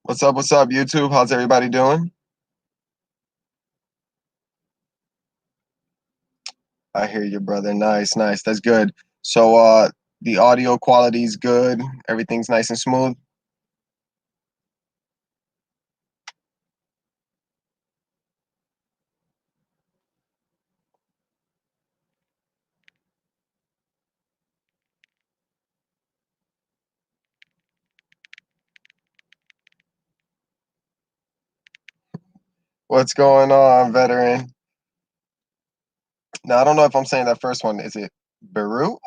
What's up, YouTube? How's everybody doing? I hear you, brother. Nice, nice. That's good. So, the audio quality is good. Everything's nice and smooth. What's going on, veteran? Now, I don't know if I'm saying that first one. Is it Beru?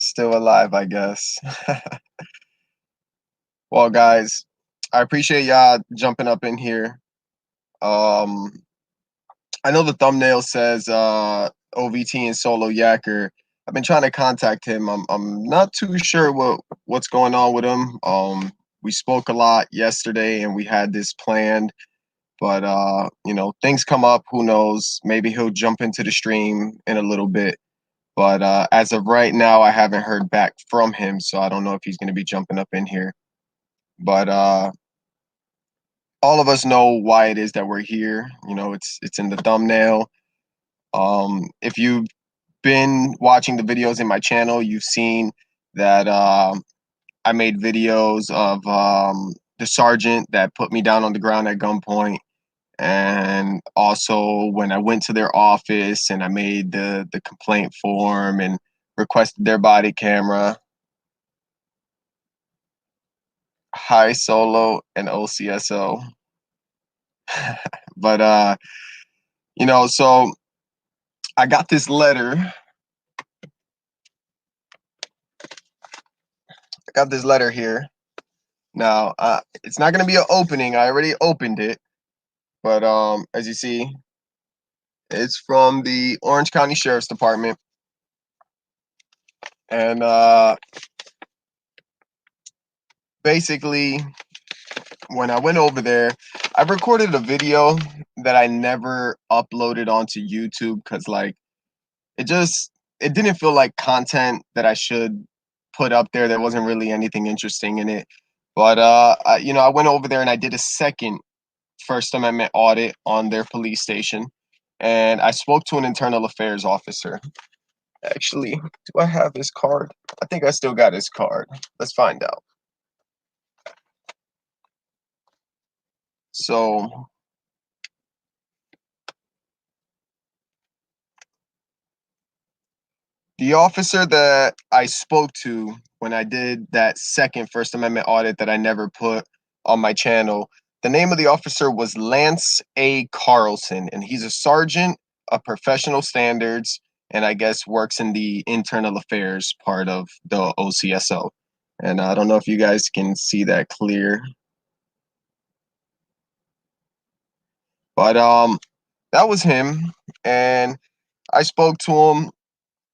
Still alive, I guess. Well, guys, I appreciate y'all jumping up in here. Um, I know the thumbnail says OVT and Solo Yacker. I've been trying to contact him. I'm not too sure what's going on with him. We spoke a lot yesterday and we had this planned, but things come up, who knows? Maybe he'll jump into the stream in a little bit. But as of right now, I haven't heard back from him, so I don't know if he's going to be jumping up in here. But all of us know why it is that we're here. It's in the thumbnail. If you've been watching the videos in my channel, you've seen that I made videos of the sergeant that put me down on the ground at gunpoint, and also when I went to their office and I made the complaint form and requested their body camera. Hi, Solo and OCSO. But so I got this letter. I got this letter here. Now, it's not going to be an opening. I already opened it. But as you see, it's from the Orange County Sheriff's Department. And basically, when I went over there, I recorded a video that I never uploaded onto YouTube because, like, it didn't feel like content that I should put up there. There wasn't really anything interesting in it. But I went over there and I did a second First Amendment audit on their police station, and I spoke to an internal affairs officer. Actually, do I have his card? I think I still got his card. Let's find out. So, the officer that I spoke to when I did that second First Amendment audit that I never put on my channel, the name of the officer was Lance A. Carlson, and he's a sergeant of professional standards, and I guess works in the internal affairs part of the OCSO. And I don't know if you guys can see that clear, but that was him, and I spoke to him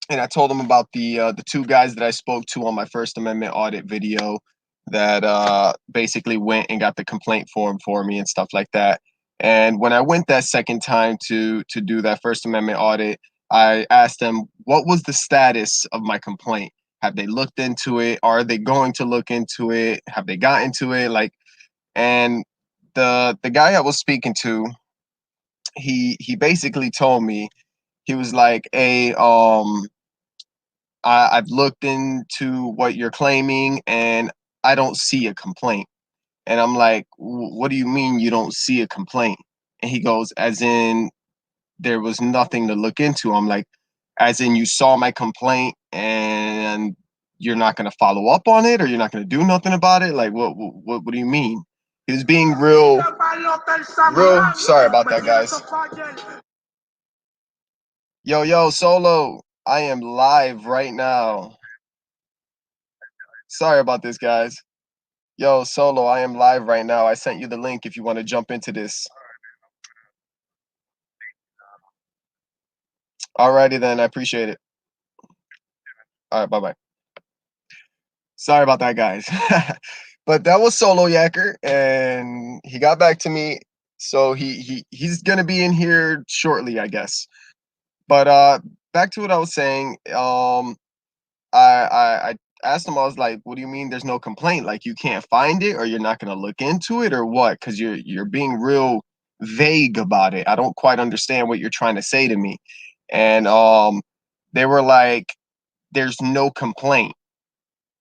and I told him about the two guys that I spoke to on my First Amendment audit video that basically went and got the complaint form for me and stuff like that. And when I went that second time to do that First Amendment audit, I asked them what was the status of my complaint. Have they looked into it? Are they going to look into it? Have they gotten to it? Like, and the guy I was speaking to, he basically told me, he was like, "Hey, I've looked into what you're claiming and I don't see a complaint." And I'm like, what do you mean you don't see a complaint? And he goes, as in there was nothing to look into. I'm like, as in you saw my complaint and you're not going to follow up on it, or you're not going to do nothing about it? Like, what do you mean? He was being real sorry about that, guys. Yo, Solo, I am live right now. Sorry about this, guys. Yo, Solo, I am live right now. I sent you the link if you want to jump into this. Alrighty then, I appreciate it. All right, bye-bye. Sorry about that, guys. But that was Solo Yacker, and he got back to me. So he's gonna be in here shortly, I guess. But back to what I was saying. I asked him, I was like, what do you mean there's no complaint? Like, you can't find it, or you're not going to look into it, or what? Because you're being real vague about it. I don't quite understand what you're trying to say to me. And they were like, there's no complaint.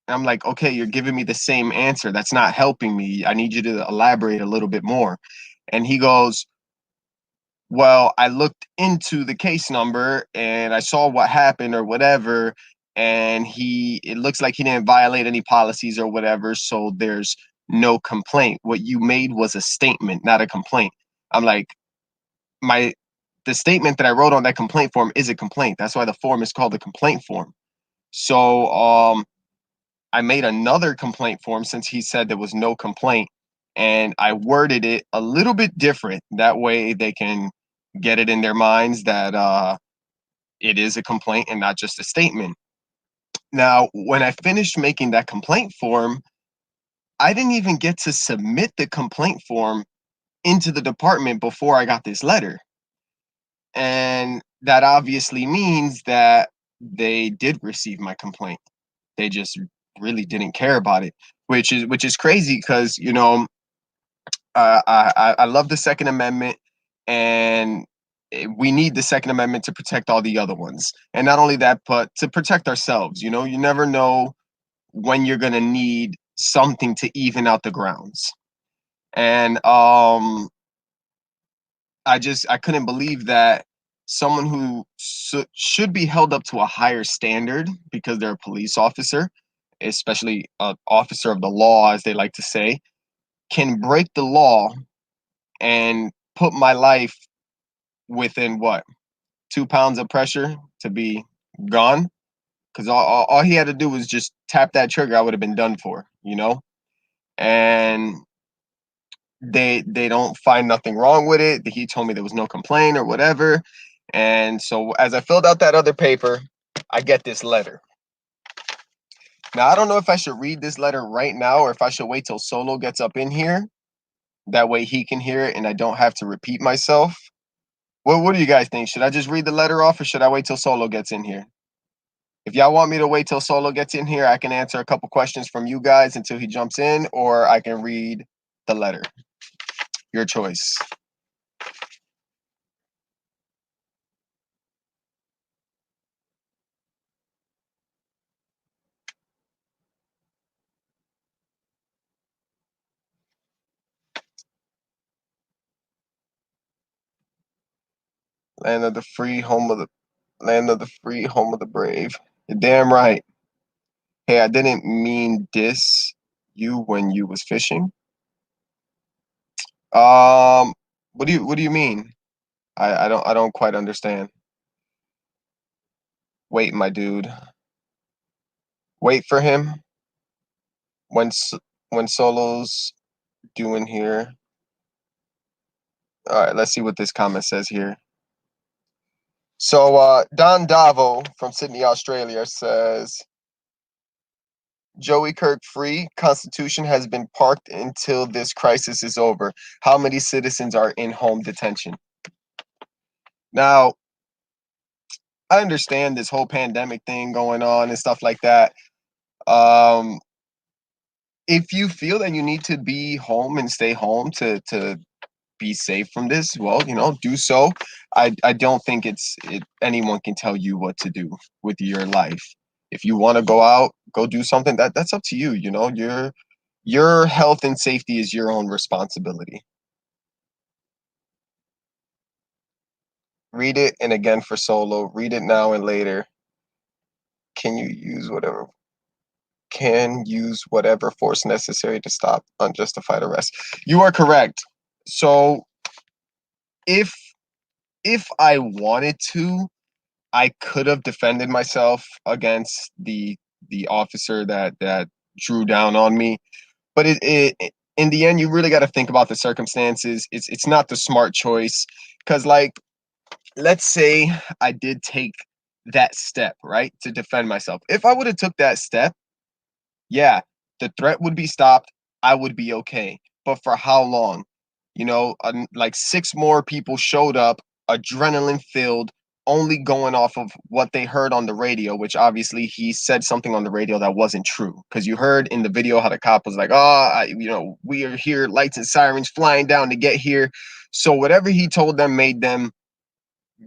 And I'm like, okay, you're giving me the same answer. That's not helping me. I need you to elaborate a little bit more. And he goes, well, I looked into the case number and I saw what happened or whatever. And it looks like he didn't violate any policies or whatever. So there's no complaint. What you made was a statement, not a complaint. I'm like, the statement that I wrote on that complaint form is a complaint. That's why the form is called a complaint form. So I made another complaint form since he said there was no complaint, and I worded it a little bit different. That way they can get it in their minds that it is a complaint and not just a statement. Now, when I finished making that complaint form, I didn't even get to submit the complaint form into the department before I got this letter. And that obviously means that they did receive my complaint. They just really didn't care about it, which is crazy because I love the Second Amendment, and we need the Second Amendment to protect all the other ones. And not only that, but to protect ourselves. You never know when you're gonna need something to even out the grounds. And I couldn't believe that someone who should be held up to a higher standard because they're a police officer, especially an officer of the law, as they like to say, can break the law and put my life within what, 2 pounds of pressure to be gone. Because all he had to do was just tap that trigger, I would have been done for. And they don't find nothing wrong with it. He told me there was no complaint or whatever. And so as I filled out that other paper, I get this letter. Now, I don't know if I should read this letter right now or if I should wait till Solo gets up in here. That way he can hear it and I don't have to repeat myself. What do you guys think? Should I just read the letter off, or should I wait till Solo gets in here? If y'all want me to wait till Solo gets in here, I can answer a couple questions from you guys until he jumps in, or I can read the letter. Your choice. Land of the free, home of the land of the free, home of the brave. You're damn right. Hey, I didn't mean diss you when you was fishing. Um, what do you mean? I don't quite understand. Wait, my dude. Wait for him when when Solo's doing here. All right, let's see what this comment says here. So Don Davo from Sydney, Australia says, Joey Kirk free. Constitution has been parked until this crisis is over. How many citizens are in home detention? Now, I understand this whole pandemic thing going on and stuff like that. Um, if you feel that you need to be home and stay home to be safe from this, well, do so. I don't think anyone can tell you what to do with your life. If you want to go out, go do something, that's up to you. Your health and safety is your own responsibility. Read it, and again for Solo, read it now and later. Can you use whatever can use whatever force necessary to stop unjustified arrest. You are correct. So if if I wanted to, I could have defended myself against the officer that drew down on me. But in the end, you really got to think about the circumstances. It's not the smart choice, because, like, let's say I did take that step, right, to defend myself. If I would have took that step, yeah, the threat would be stopped. I would be okay. But for how long? Like 6 more people showed up, adrenaline filled, only going off of what they heard on the radio, which obviously he said something on the radio that wasn't true. Because you heard in the video how the cop was like, "Oh, we are here, lights and sirens flying down to get here." So whatever he told them made them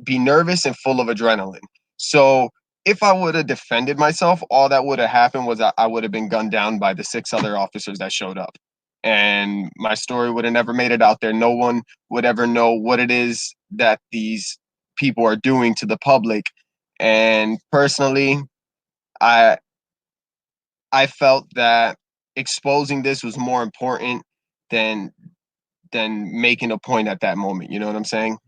be nervous and full of adrenaline. So if I would have defended myself, all that would have happened was I would have been gunned down by the 6 other officers that showed up. And my story would have never made it out there. No one would ever know what it is that these people are doing to the public. And personally, I I felt that exposing this was more important than making a point at that moment. You know what I'm saying?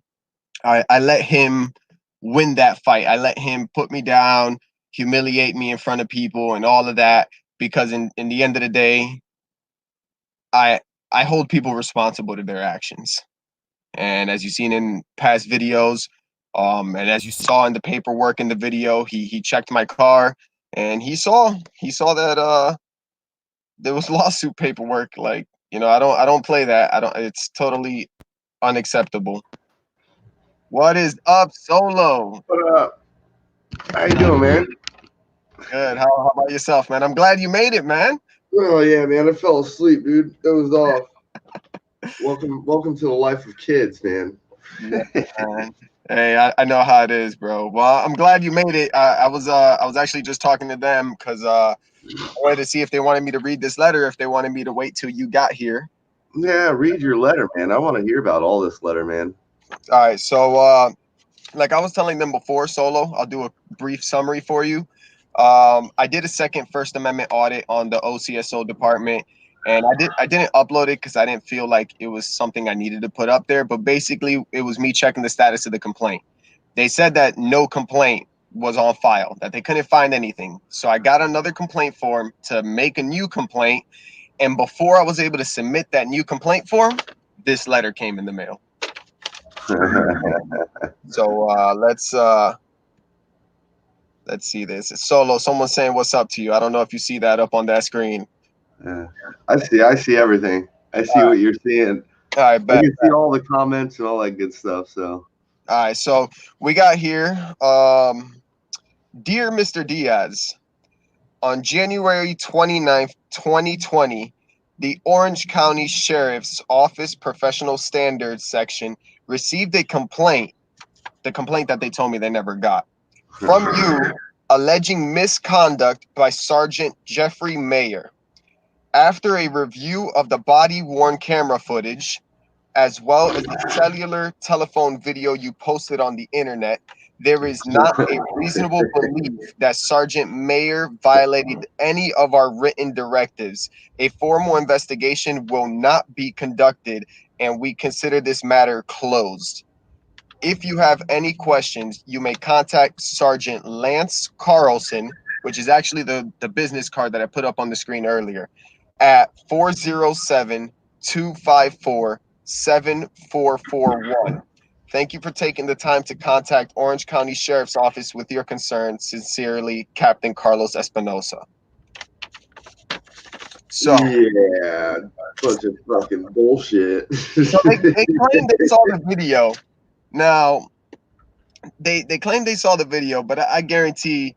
I let him win that fight. I let him put me down, humiliate me in front of people and all of that because in the end of the day, I I hold people responsible to their actions. And as you've seen in past videos, and as you saw in the paperwork in the video, he checked my car and he saw that there was lawsuit paperwork. Like, I don't play that. I don't It's totally unacceptable. What is up, Solo? What up? How you doing, man? Good. How about yourself, man? I'm glad you made it, man. Oh yeah, man. I fell asleep, dude. Dozed off. Welcome to the life of kids, man. Yeah, man. Hey, I know how it is, bro. Well, I'm glad you made it. I was actually just talking to them because I wanted to see if they wanted me to read this letter, if they wanted me to wait till you got here. Yeah, read your letter, man. I want to hear about all this letter, man. All right. So, like I was telling them before, Solo, I'll do a brief summary for you. I did a second First Amendment audit on the OCSO department, and I didn't upload it because I didn't feel like it was something I needed to put up there. But basically, it was me checking the status of the complaint. They said that no complaint was on file, that they couldn't find anything. So I got another complaint form to make a new complaint, and before I was able to submit that new complaint form, this letter came in the mail. So let's see this. It's Solo. Someone's saying what's up to you. I don't know if you see that up on that screen. Yeah. I see everything. I see All what you're seeing. right, I bet. can see all the comments and all that good stuff. So All right, so we got here, Dear Mr. Diaz, on January 29th, 2020, the Orange County Sheriff's Office Professional Standards section received a complaint, the complaint that they told me they never got, from you alleging misconduct by Sergeant Jeffrey Mayer. After a review of the body-worn camera footage, as well as the cellular telephone video you posted on the internet, there is not a reasonable belief that Sergeant Mayer violated any of our written directives. A formal investigation will not be conducted, and we consider this matter closed. If you have any questions, you may contact Sergeant Lance Carlson, which is actually the business card that I put up on the screen earlier, at 407-254-7441. Thank you for taking the time to contact Orange County Sheriff's Office with your concerns. Sincerely, Captain Carlos Espinosa. So, yeah, bunch of fucking bullshit. they claim they saw the video. Now, they claim they saw the video, but I guarantee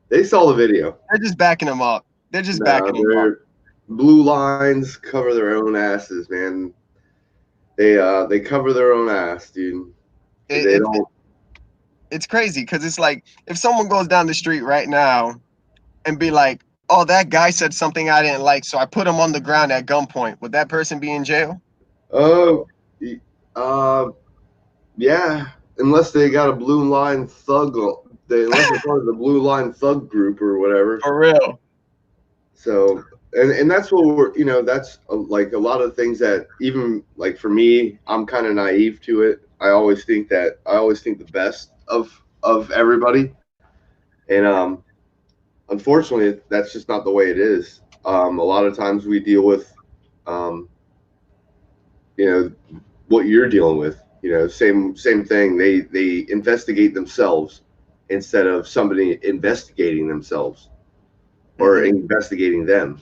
They saw the video. they're just backing him up. They're just No, backing him up. they're blue lines cover their own asses, man. They cover their own ass, dude. They don't. It's crazy because it's like if someone goes down the street right now and be like, "Oh, that guy said something I didn't like, so I put him on the ground at gunpoint," would that person be in jail? Oh, uh, yeah. Unless they got a blue line thug, unless they're part of the blue line thug group or whatever. For real. So, and that's what that's like a lot of things that even like for me, I'm kind of naive to it. I always think the best of everybody, and unfortunately, that's just not the way it is. A lot of times we deal with, um, what you're dealing with. Same thing. They investigate themselves instead of somebody investigating themselves or investigating them.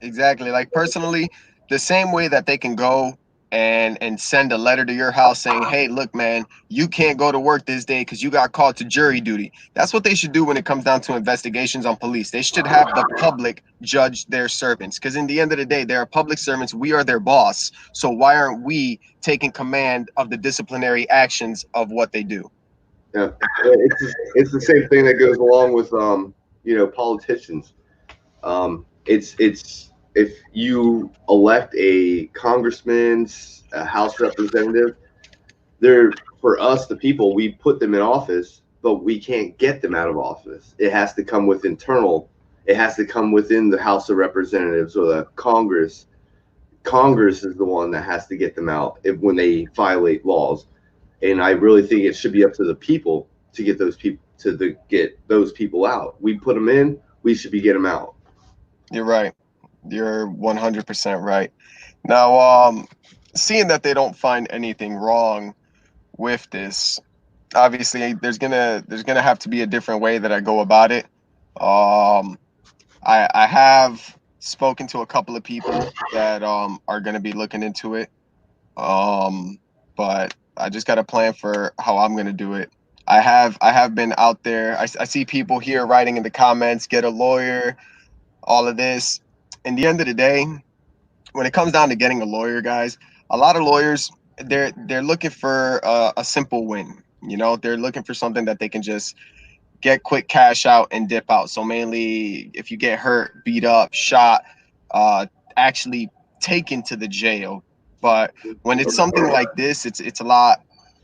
Exactly. Like personally, the same way that they can go and send a letter to your house saying, hey, look, man, you can't go to work this day because you got called to jury duty. That's what they should do when it comes down to investigations on police. They should have the public judge their servants, because in the end of the day, they are public servants. We are their boss. So why aren't we taking command of the disciplinary actions of what they do? Yeah, it's the same thing that goes along with politicians. It's if you elect a congressman, a House representative, they're for us the people. We put them in office, but we can't get them out of office. It has to come with internal. It has to come within the House of Representatives or the Congress. Congress is the one that has to get them out when they violate laws. And I really think it should be up to the people to get those people out. We put them in. We should be getting them out. You're right. You're 100% right. Now, seeing that they don't find anything wrong with this, obviously there's gonna have to be a different way that I go about it. I have spoken to a couple of people that are gonna be looking into it. But I just got a plan for how I'm gonna do it. I have been out there. I see people here writing in the comments, get a lawyer, all of this. In the end of the day, when it comes down to getting a lawyer, guys, a lot of lawyers, they're looking for a simple win. You know, they're looking for something that they can just get quick cash out and dip out. So mainly, if you get hurt, beat up, shot, uh, actually taken to the jail. But when it's something like this, it's a lot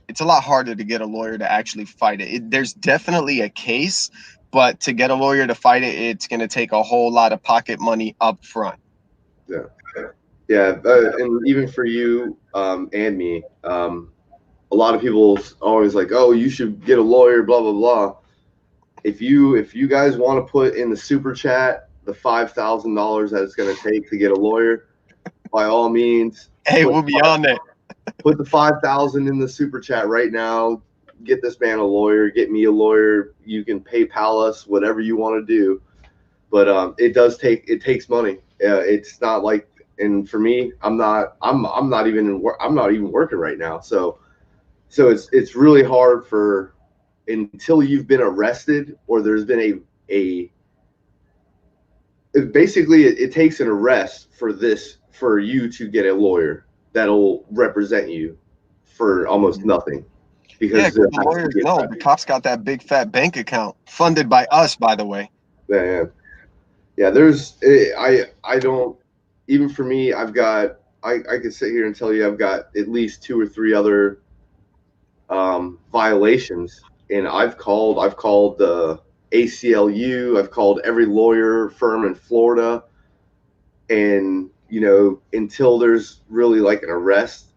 harder to get a lawyer to actually fight it. There's definitely a case, but to get a lawyer to fight it, it's going to take a whole lot of pocket money up front. Yeah, yeah, and even for you and me, a lot of people always like, oh, you should get a lawyer, blah blah blah. If you guys want to put in the super chat the $5,000 that it's going to take to get a lawyer, by all means, Hey, we'll be on that. put the 5,000 in the super chat right now. Get this man a lawyer. Get me a lawyer. You can PayPal us whatever you want to do, but it takes money. It's not like, and for me, I'm not even working right now, so it's really hard for until you've been arrested or there's been a basically it takes an arrest for you to get a lawyer that'll represent you for almost nothing, Yeah, because because the lawyers know the cops got that big fat bank account funded by us, by the way. yeah, yeah, I don't, even for me, I could sit here and tell you I've got at least two or three other violations, and I've called the ACLU, I've called every lawyer firm in Florida, and until there's really like an arrest,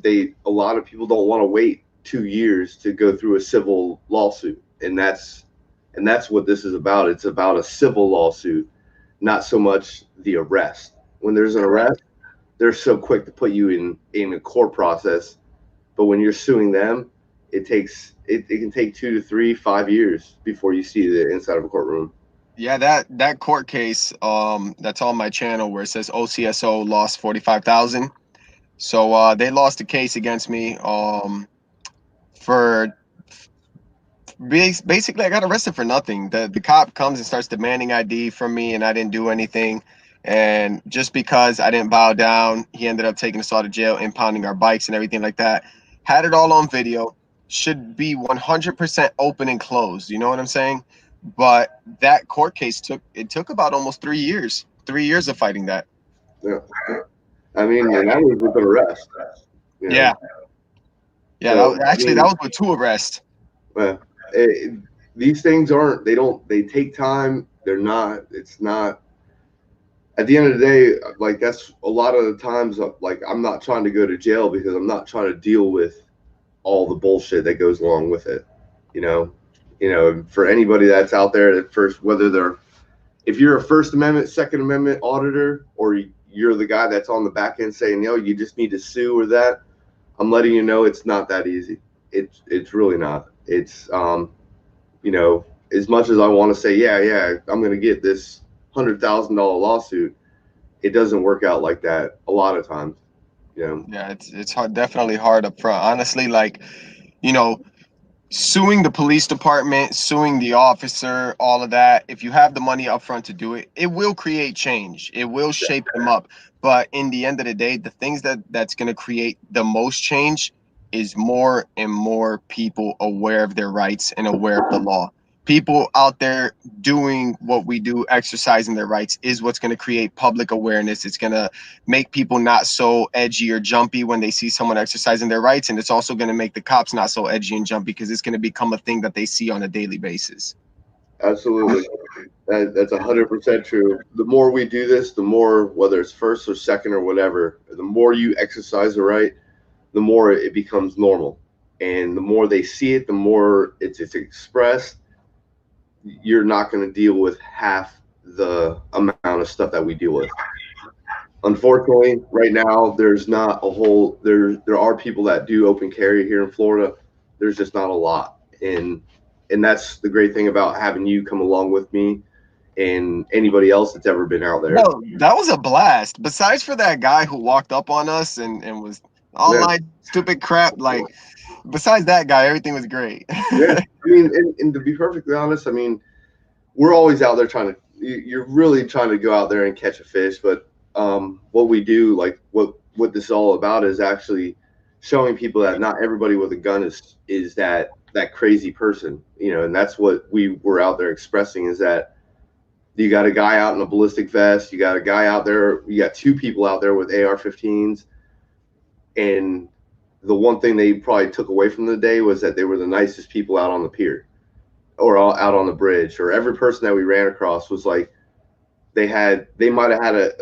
a lot of people don't want to wait 2 years to go through a civil lawsuit, and that's what this is about. It's about a civil lawsuit, not so much the arrest. When there's an arrest, they're so quick to put you in a court process, but when you're suing them, it can take 2 to 3, 5 years before you see the inside of a courtroom. Yeah, that court case, that's on my channel where it says OCSO lost 45,000. So they lost a case against me for basically I got arrested for nothing. The cop comes and starts demanding ID from me, and I didn't do anything. And just because I didn't bow down, he ended up taking us all to jail, impounding our bikes and everything like that. Had it all on video. Should be 100% open and closed. You know what I'm saying? But that court case took about almost 3 years. 3 years of fighting that. Yeah, I mean, and that was with an arrest. Yeah. Yeah, So, that was with two arrests. These things they take time. It's not, at the end of the day, like, that's a lot of the times, like, I'm not trying to go to jail because I'm not trying to deal with all the bullshit that goes along with it. For anybody that's out there at first, if you're a First Amendment, Second Amendment auditor, or you're the guy that's on the back end saying, you just need to sue or that, I'm letting you know it's not that easy. It's really not. It's as much as I want to say, yeah, I'm going to get this $100,000 lawsuit, it doesn't work out like that a lot of times. Yeah, it's hard, definitely hard up front. Honestly, like, you know, suing the police department, suing the officer, all of that, if you have the money up front to do it, it will create change. It will shape them up. But in the end of the day, the things that's going to create the most change is more and more people aware of their rights and aware of the law. People out there doing what we do, exercising their rights, is what's going to create public awareness. It's going to make people not so edgy or jumpy when they see someone exercising their rights, and it's also going to make the cops not so edgy and jumpy because it's going to become a thing that they see on a daily basis. Absolutely. That's 100% true. The more we do this, the more, whether it's first or second or whatever, the more you exercise the right, the more it becomes normal. And the more they see it, the more it's expressed. You're not going to deal with half the amount of stuff that we deal with. Unfortunately, right now there's not a whole there are people that do open carry here in Florida. There's just not a lot. And that's the great thing about having you come along with me and anybody else that's ever been out there. No, that was a blast. Besides for that guy who walked up on us and was Yeah. online stupid crap, like besides that guy, everything was great. Yeah. I mean, and to be perfectly honest, I mean, we're always out there trying to, you're really trying to go out there and catch a fish. But what we do, like what this is all about is actually showing people that not everybody with a gun is that crazy person, and that's what we were out there expressing, is that you got a guy out in a ballistic vest, you got a guy out there, you got two people out there with AR-15s, and the one thing they probably took away from the day was that they were the nicest people out on the pier or out on the bridge, or every person that we ran across was like, they might have had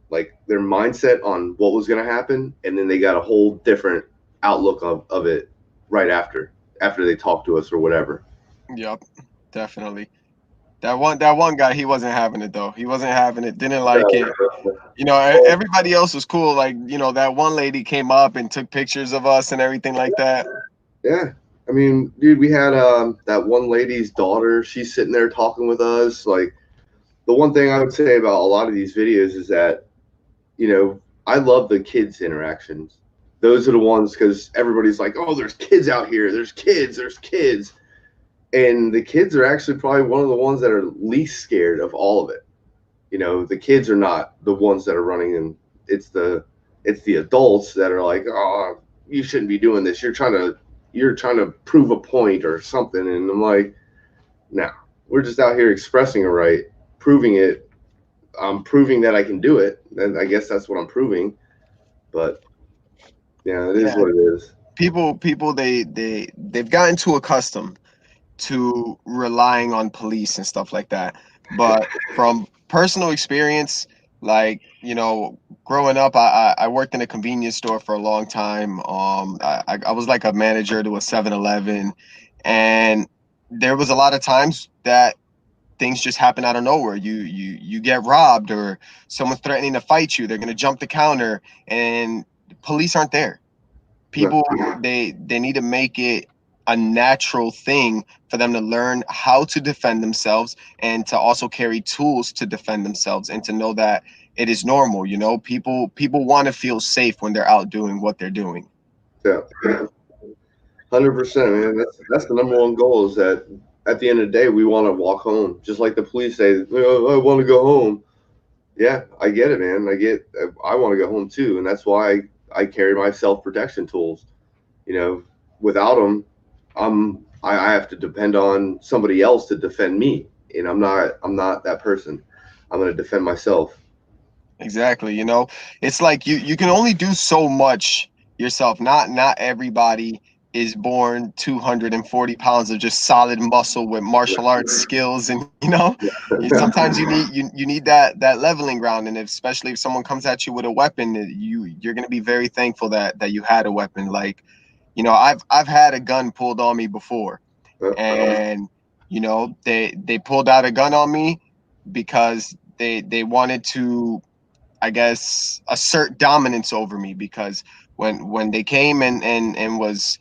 like their mindset on what was going to happen, and then they got a whole different outlook of it right after they talked to us or whatever. Yep, definitely. That one guy, he wasn't having it though. He wasn't having it. Didn't like it. Everybody else was cool. Like, that one lady came up and took pictures of us and everything like that. Yeah. I mean, dude, we had that one lady's daughter. She's sitting there talking with us. Like, the one thing I would say about a lot of these videos is that, I love the kids' interactions. Those are the ones, because everybody's like, oh, there's kids out here. There's kids. And the kids are actually probably one of the ones that are least scared of all of it. The kids are not the ones that are running, and it's the adults that are like, oh, you shouldn't be doing this. You're trying to prove a point or something. And I'm like, no, we're just out here expressing a right, proving it. I'm proving that I can do it, and I guess that's what I'm proving. But yeah, it is Yeah, what it is. people they've gotten too accustomed to relying on police and stuff like that. But from personal experience, like, growing up, I worked in a convenience store for a long time. I was like a manager to a 7-Eleven, and there was a lot of times that things just happen out of nowhere. You get robbed, or someone's threatening to fight you. They're gonna jump the counter, and police aren't there. No, People, they need to make it a natural thing for them to learn how to defend themselves, and to also carry tools to defend themselves, and to know that it is normal. People want to feel safe when they're out doing what they're doing. yeah, 100%, man. That's the number one goal, is that at the end of the day, we want to walk home, just like the police say, "Oh, I want to go home." Yeah, I get it, man. I want to go home too, and that's why I carry my self protection tools. You know, without them, I have to depend on somebody else to defend me, and I'm not that person. I'm going to defend myself. Exactly. It's like you can only do so much yourself. Not everybody is born 240 pounds of just solid muscle with martial arts skills, and sometimes you need that leveling ground. And especially if someone comes at you with a weapon, you're going to be very thankful that you had a weapon. Like, I've had a gun pulled on me before, and they pulled out a gun on me because they wanted to, I guess, assert dominance over me. Because when they came and was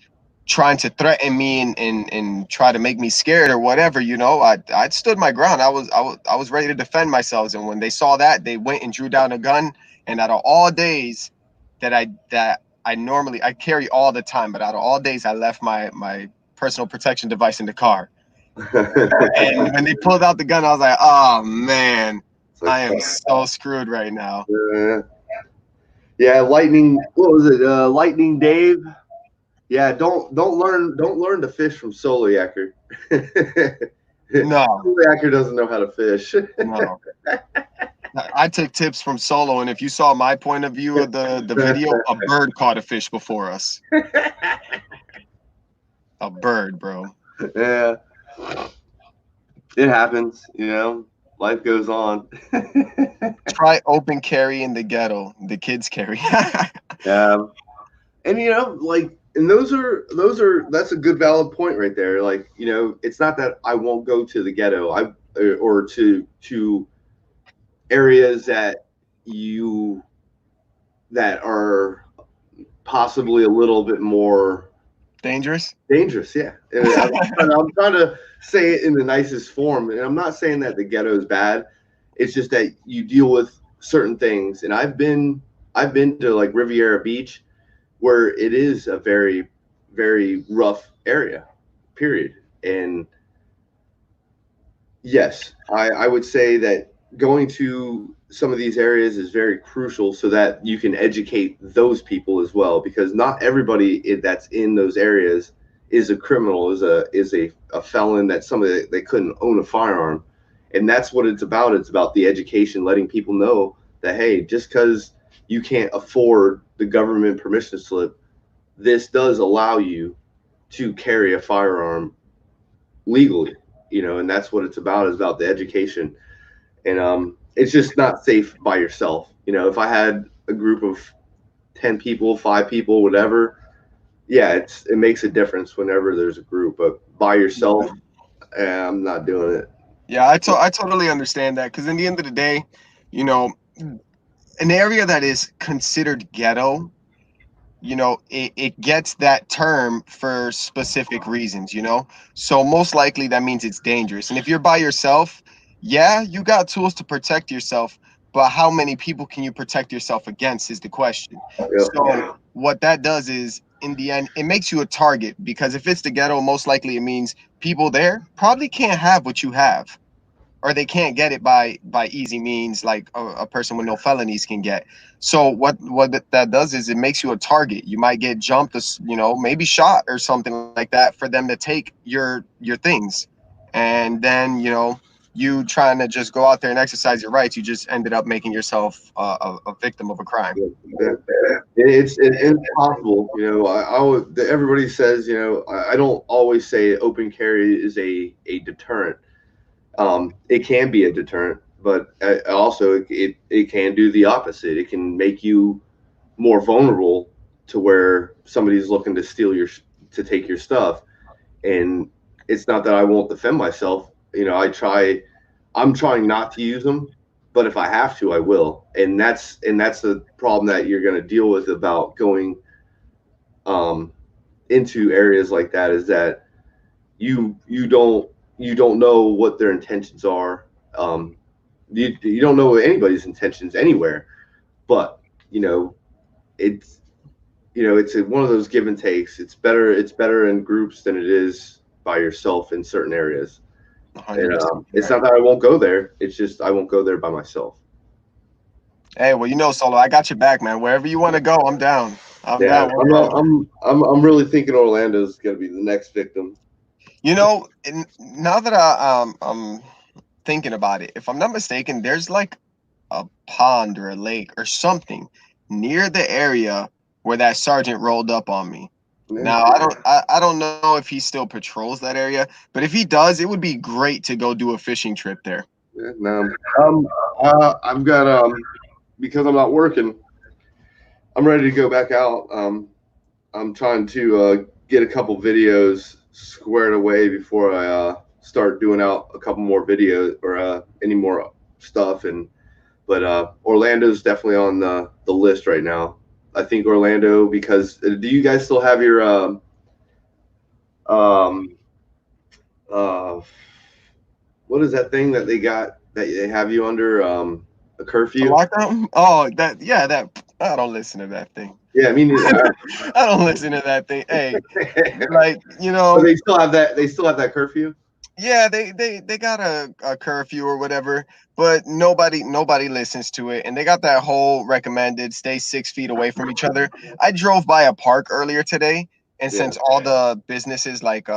trying to threaten me and try to make me scared or whatever, I stood my ground. I was ready to defend myself. And when they saw that, they went and drew down a gun. And out of all days, that I normally I carry all the time, but out of all days I left my personal protection device in the car. And when they pulled out the gun, I was like, oh man, It's like, I am so screwed right now. uh, yeah, Lightning. What was it? Lightning Dave. Yeah, don't learn to fish from Soliaker. No, Soliaker doesn't know how to fish. no. I took tips from Solo, and if you saw my point of view of the video, a bird caught a fish before us. A bird, bro. Yeah, it happens. Life goes on. Try open carry in the ghetto. The kids carry. Yeah, and like, and that's a good valid point right there. Like, it's not that I won't go to the ghetto, or to areas you that are possibly a little bit more Dangerous. dangerous. Yeah, and I'm trying to say it in the nicest form, and I'm not saying that the ghetto is bad. It's just that you deal with certain things, and I've been to like Riviera Beach, where it is a very, very rough area, period. And yes, I would say that going to some of these areas is very crucial so that you can educate those people as well, because not everybody that's in those areas is a criminal, is a felon, that somebody they couldn't own a firearm. And that's what it's about. It's about the education, letting people know that, hey, just because you can't afford the government permission slip, this does allow you to carry a firearm legally, and that's what it's about, is about the education. And it's just not safe by yourself. If I had a group of 10 people, 5 people, whatever, yeah, it makes a difference whenever there's a group. But by yourself, I'm not doing it. Yeah, I totally understand that because in the end of the day, you know, an area that is considered ghetto, it gets that term for specific reasons, so most likely that means it's dangerous. And if you're by yourself, yeah, you got tools to protect yourself, but how many people can you protect yourself against is the question. Yep. So what that does is, in the end, it makes you a target, because if it's the ghetto, most likely it means people there probably can't have what you have, or they can't get it by easy means like a person with no felonies can get. So what that does is it makes you a target. You might get jumped, maybe shot or something like that, for them to take your things. And then you trying to just go out there and exercise your rights, you just ended up making yourself a victim of a crime. Yeah. It's possible. Everybody says, I don't always say open carry is a deterrent. It can be a deterrent, but also it can do the opposite. It can make you more vulnerable to where somebody's looking to to take your stuff. And it's not that I won't defend myself. I'm trying not to use them, but if I have to, I will. And that's the problem that you're going to deal with about going um, into areas like that, is that you don't know what their intentions are. You don't know anybody's intentions anywhere, but you know it's it's one of those give and takes. It's better in groups than it is by yourself in certain areas. And 100%. it's not that I won't go there. It's just I won't go there by myself. Hey, well, Solo, I got your back, man. Wherever you want to go, I'm down. I'm Yeah, down. We're rolling. I'm really thinking Orlando's gonna be the next victim. And now that I'm thinking about it, if I'm not mistaken, there's like a pond or a lake or something near the area where that sergeant rolled up on me. Yeah, Now I don't know if he still patrols that area, but if he does, it would be great to go do a fishing trip there. yeah, no. I've got because I'm not working. I'm ready to go back out. I'm trying to get a couple videos squared away before I start doing out a couple more videos, or any more stuff. But Orlando's definitely on the list right now. I think Orlando, because do you guys still have your um uh what is that thing that they have you under a The curfew? lockdown? Oh, that, yeah, that I don't listen to that thing. Yeah, I mean, I don't listen to that thing. Hey, but like, you know, they still have that. They still have that curfew. yeah, they got a curfew or whatever, but nobody listens to it, and they got that whole recommended stay 6 feet away from each other. I drove by a park earlier today, and Yeah, since all the businesses like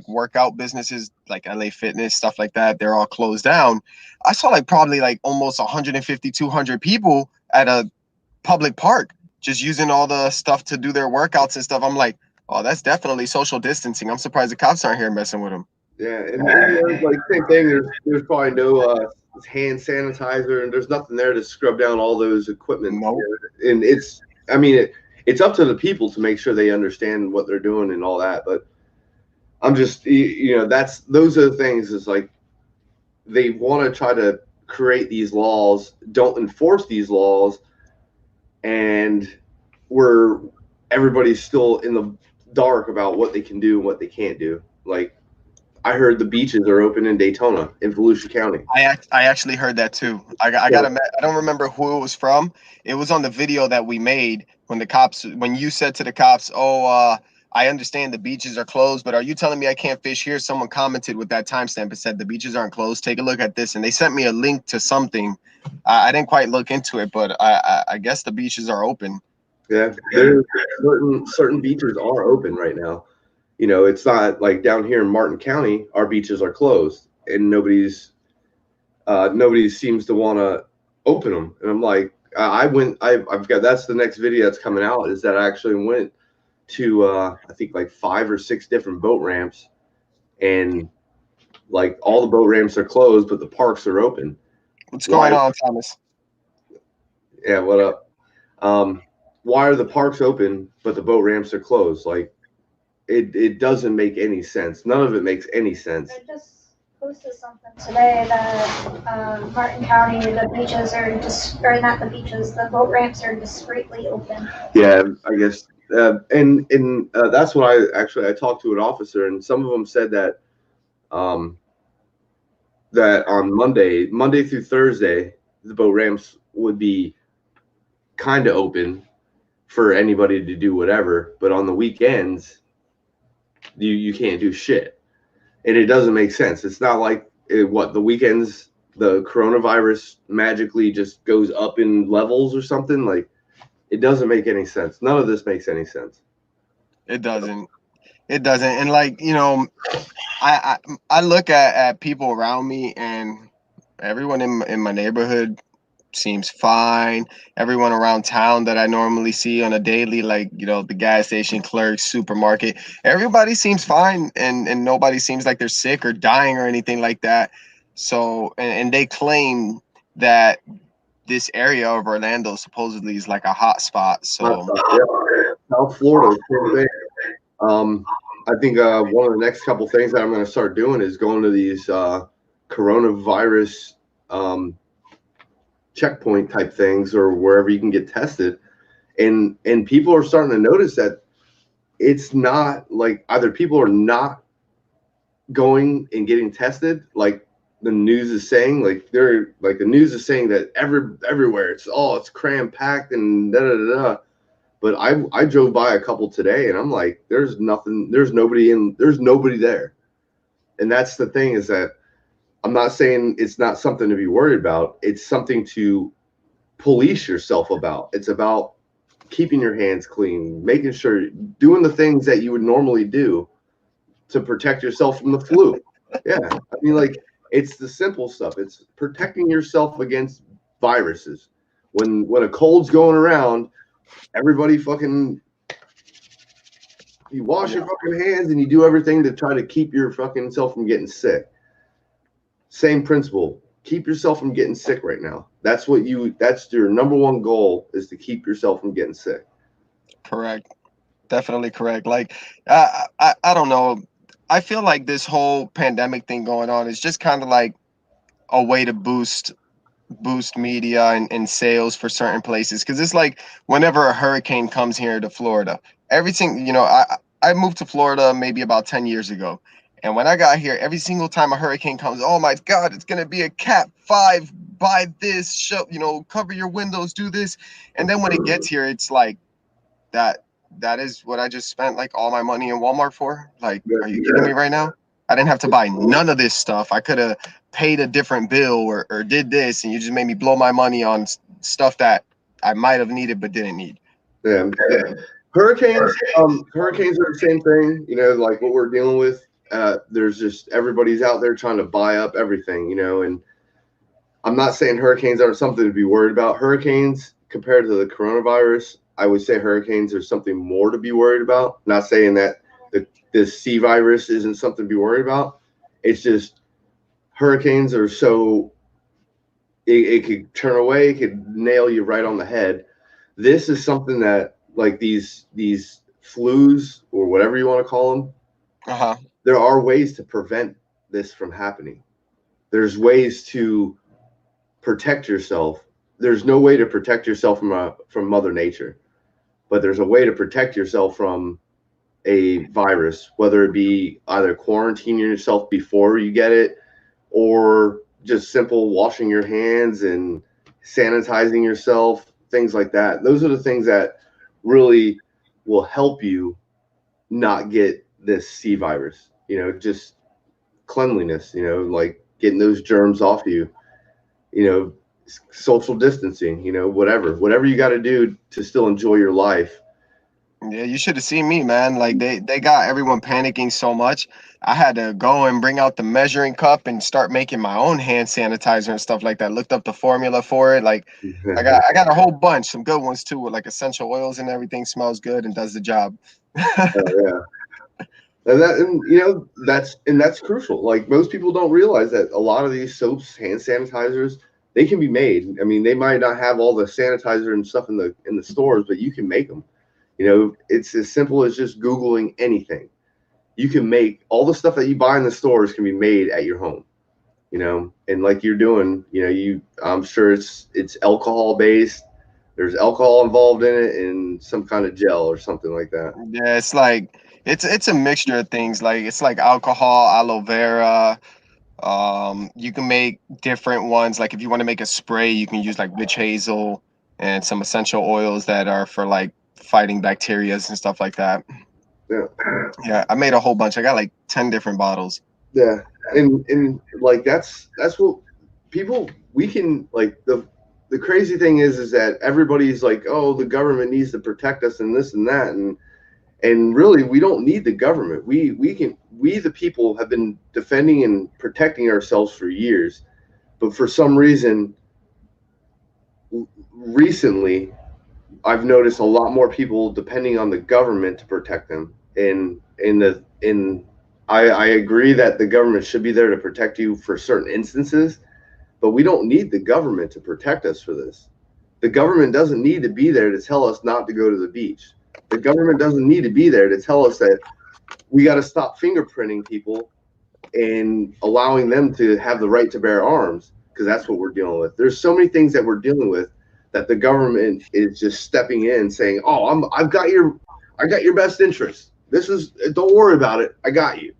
workout businesses like LA Fitness stuff like that, they're all closed down. I saw like probably like almost 150 200 people at a public park just using all the stuff to do their workouts and stuff. I'm like, oh, that's definitely social distancing. I'm surprised the cops aren't here messing with them. yeah, and there's like same thing. There's probably no hand sanitizer, and there's nothing there to scrub down all those equipment. Nope. And it's, I mean, it's up to the people to make sure they understand what they're doing and all that. But I'm just, that's those are the things. Is like they want to try to create these laws, don't enforce these laws, and we're everybody's still in the dark about what they can do and what they can't do. Like I heard the beaches are open in Daytona in Volusia County. I actually heard that too. I got So, I don't remember who it was from. It was on the video that we made when you said to the cops, "Oh, I understand the beaches are closed, but are you telling me I can't fish here?" Someone commented with that timestamp and said the beaches aren't closed. Take a look at this, and they sent me a link to something. I didn't quite look into it, but I guess the beaches are open. yeah, there's certain beaches are open right now. It's not like down here in Martin County, our beaches are closed and nobody seems to want to open them. And I'm like, I've got that's the next video that's coming out is that I actually went to I think like 5 or 6 different boat ramps, and like all the boat ramps are closed, but the parks are open. What's Why? going on, Thomas? Yeah, what up? Why are the parks open but the boat ramps are closed? Like it doesn't make any sense. None of it makes any sense. I just posted something today that Martin County, the beaches are just, or not the beaches, the boat ramps are discreetly open. Yeah, I guess, and that's what I talked to an officer, and some of them said that that on Monday through Thursday, the boat ramps would be kind of open for anybody to do whatever, but on the weekends, you can't do shit, and it doesn't make sense. It's not like the weekends the coronavirus magically just goes up in levels or something. Like it doesn't make any sense. None of this makes any sense. It doesn't. It doesn't. And like, I look at people around me, and everyone in my neighborhood seems fine. Everyone around town that I normally see on a daily, like, the gas station clerk, supermarket, everybody seems fine, and nobody seems like they're sick or dying or anything like that. So, and they claim that this area of Orlando supposedly is like a hot spot. So, Yeah. South Florida, same thing. I think one of the next couple things that I'm going to start doing is going to these coronavirus checkpoint type things or wherever you can get tested, and people are starting to notice that it's not like either people are not going and getting tested like the news is saying. Like they're like the news is saying that everywhere it's cram packed and da da da da. But I drove by a couple today and I'm like, there's nobody there. And that's the thing is that I'm not saying it's not something to be worried about. It's something to police yourself about. It's about keeping your hands clean, making sure doing the things that you would normally do to protect yourself from the flu. Yeah. I mean, like it's the simple stuff. It's protecting yourself against viruses. When a cold's going around, everybody fucking you wash your fucking hands and you do everything to try to keep your fucking self from getting sick. Same principle. Keep yourself from getting sick right now. That's your number one goal is to keep yourself from getting sick. correct. Definitely correct. Like, I don't know. I feel like this whole pandemic thing going on is just kind of like a way to boost media and sales for certain places, because it's like whenever a hurricane comes here to Florida, everything, I moved to Florida maybe about 10 years ago, and when I got here, every single time a hurricane comes, oh my god, it's going to be a cat 5 buy this, cover your windows, do this. And then when it gets here, it's like that is what I just spent like all my money in Walmart for. Like, are you kidding me right now? I didn't have to buy none of this stuff. I could have paid a different bill or did this, and you just made me blow my money on stuff that I might have needed but didn't need. Yeah. Hurricanes are the same thing, like what we're dealing with. There's just everybody's out there trying to buy up everything, and I'm not saying hurricanes aren't something to be worried about. Hurricanes compared to the coronavirus, I would say hurricanes are something more to be worried about. Not saying that this C virus isn't something to be worried about. It's just hurricanes are so it could turn away, it could nail you right on the head. This is something that like these flus or whatever you want to call them. There are ways to prevent this from happening. There's ways to protect yourself. There's no way to protect yourself from Mother Nature, but there's a way to protect yourself from a virus, whether it be either quarantining yourself before you get it or just simple washing your hands and sanitizing yourself, things like that. Those are the things that really will help you not get this C virus, just cleanliness, like getting those germs off you, social distancing, whatever you got to do to still enjoy your life. Yeah, you should have seen me, man. Like they got everyone panicking so much. I had to go and bring out the measuring cup and start making my own hand sanitizer and stuff like that. Looked up the formula for it. Like I got a whole bunch, some good ones too, with like essential oils and everything. Smells good and does the job. Yeah. That's crucial. Like most people don't realize that a lot of these soaps, hand sanitizers, they can be made. I mean, they might not have all the sanitizer and stuff in the stores, but you can make them. It's as simple as just Googling anything. You can make all the stuff that you buy in the stores can be made at your home. And like you're doing, I'm sure it's alcohol based. There's alcohol involved in it and some kind of gel or something like that. Yeah, it's like it's a mixture of things. Like it's like alcohol, aloe vera. You can make different ones. Like if you want to make a spray, you can use like witch hazel and some essential oils that are for like fighting bacterias and stuff like that. Yeah. Yeah, I made a whole bunch. I got like 10 different bottles. Yeah. And like that's what we can like the crazy thing is that everybody's like, oh, the government needs to protect us and this and that, and really we don't need the government. We the people have been defending and protecting ourselves for years, but for some reason recently I've noticed a lot more people depending on the government to protect them. I agree that the government should be there to protect you for certain instances, but we don't need the government to protect us for this. The government doesn't need to be there to tell us not to go to the beach. The government doesn't need to be there to tell us that we got to stop fingerprinting people and allowing them to have the right to bear arms, because that's what we're dealing with. There's so many things that we're dealing with that the government is just stepping in saying, "Oh, I got your best interest. Don't worry about it. I got you."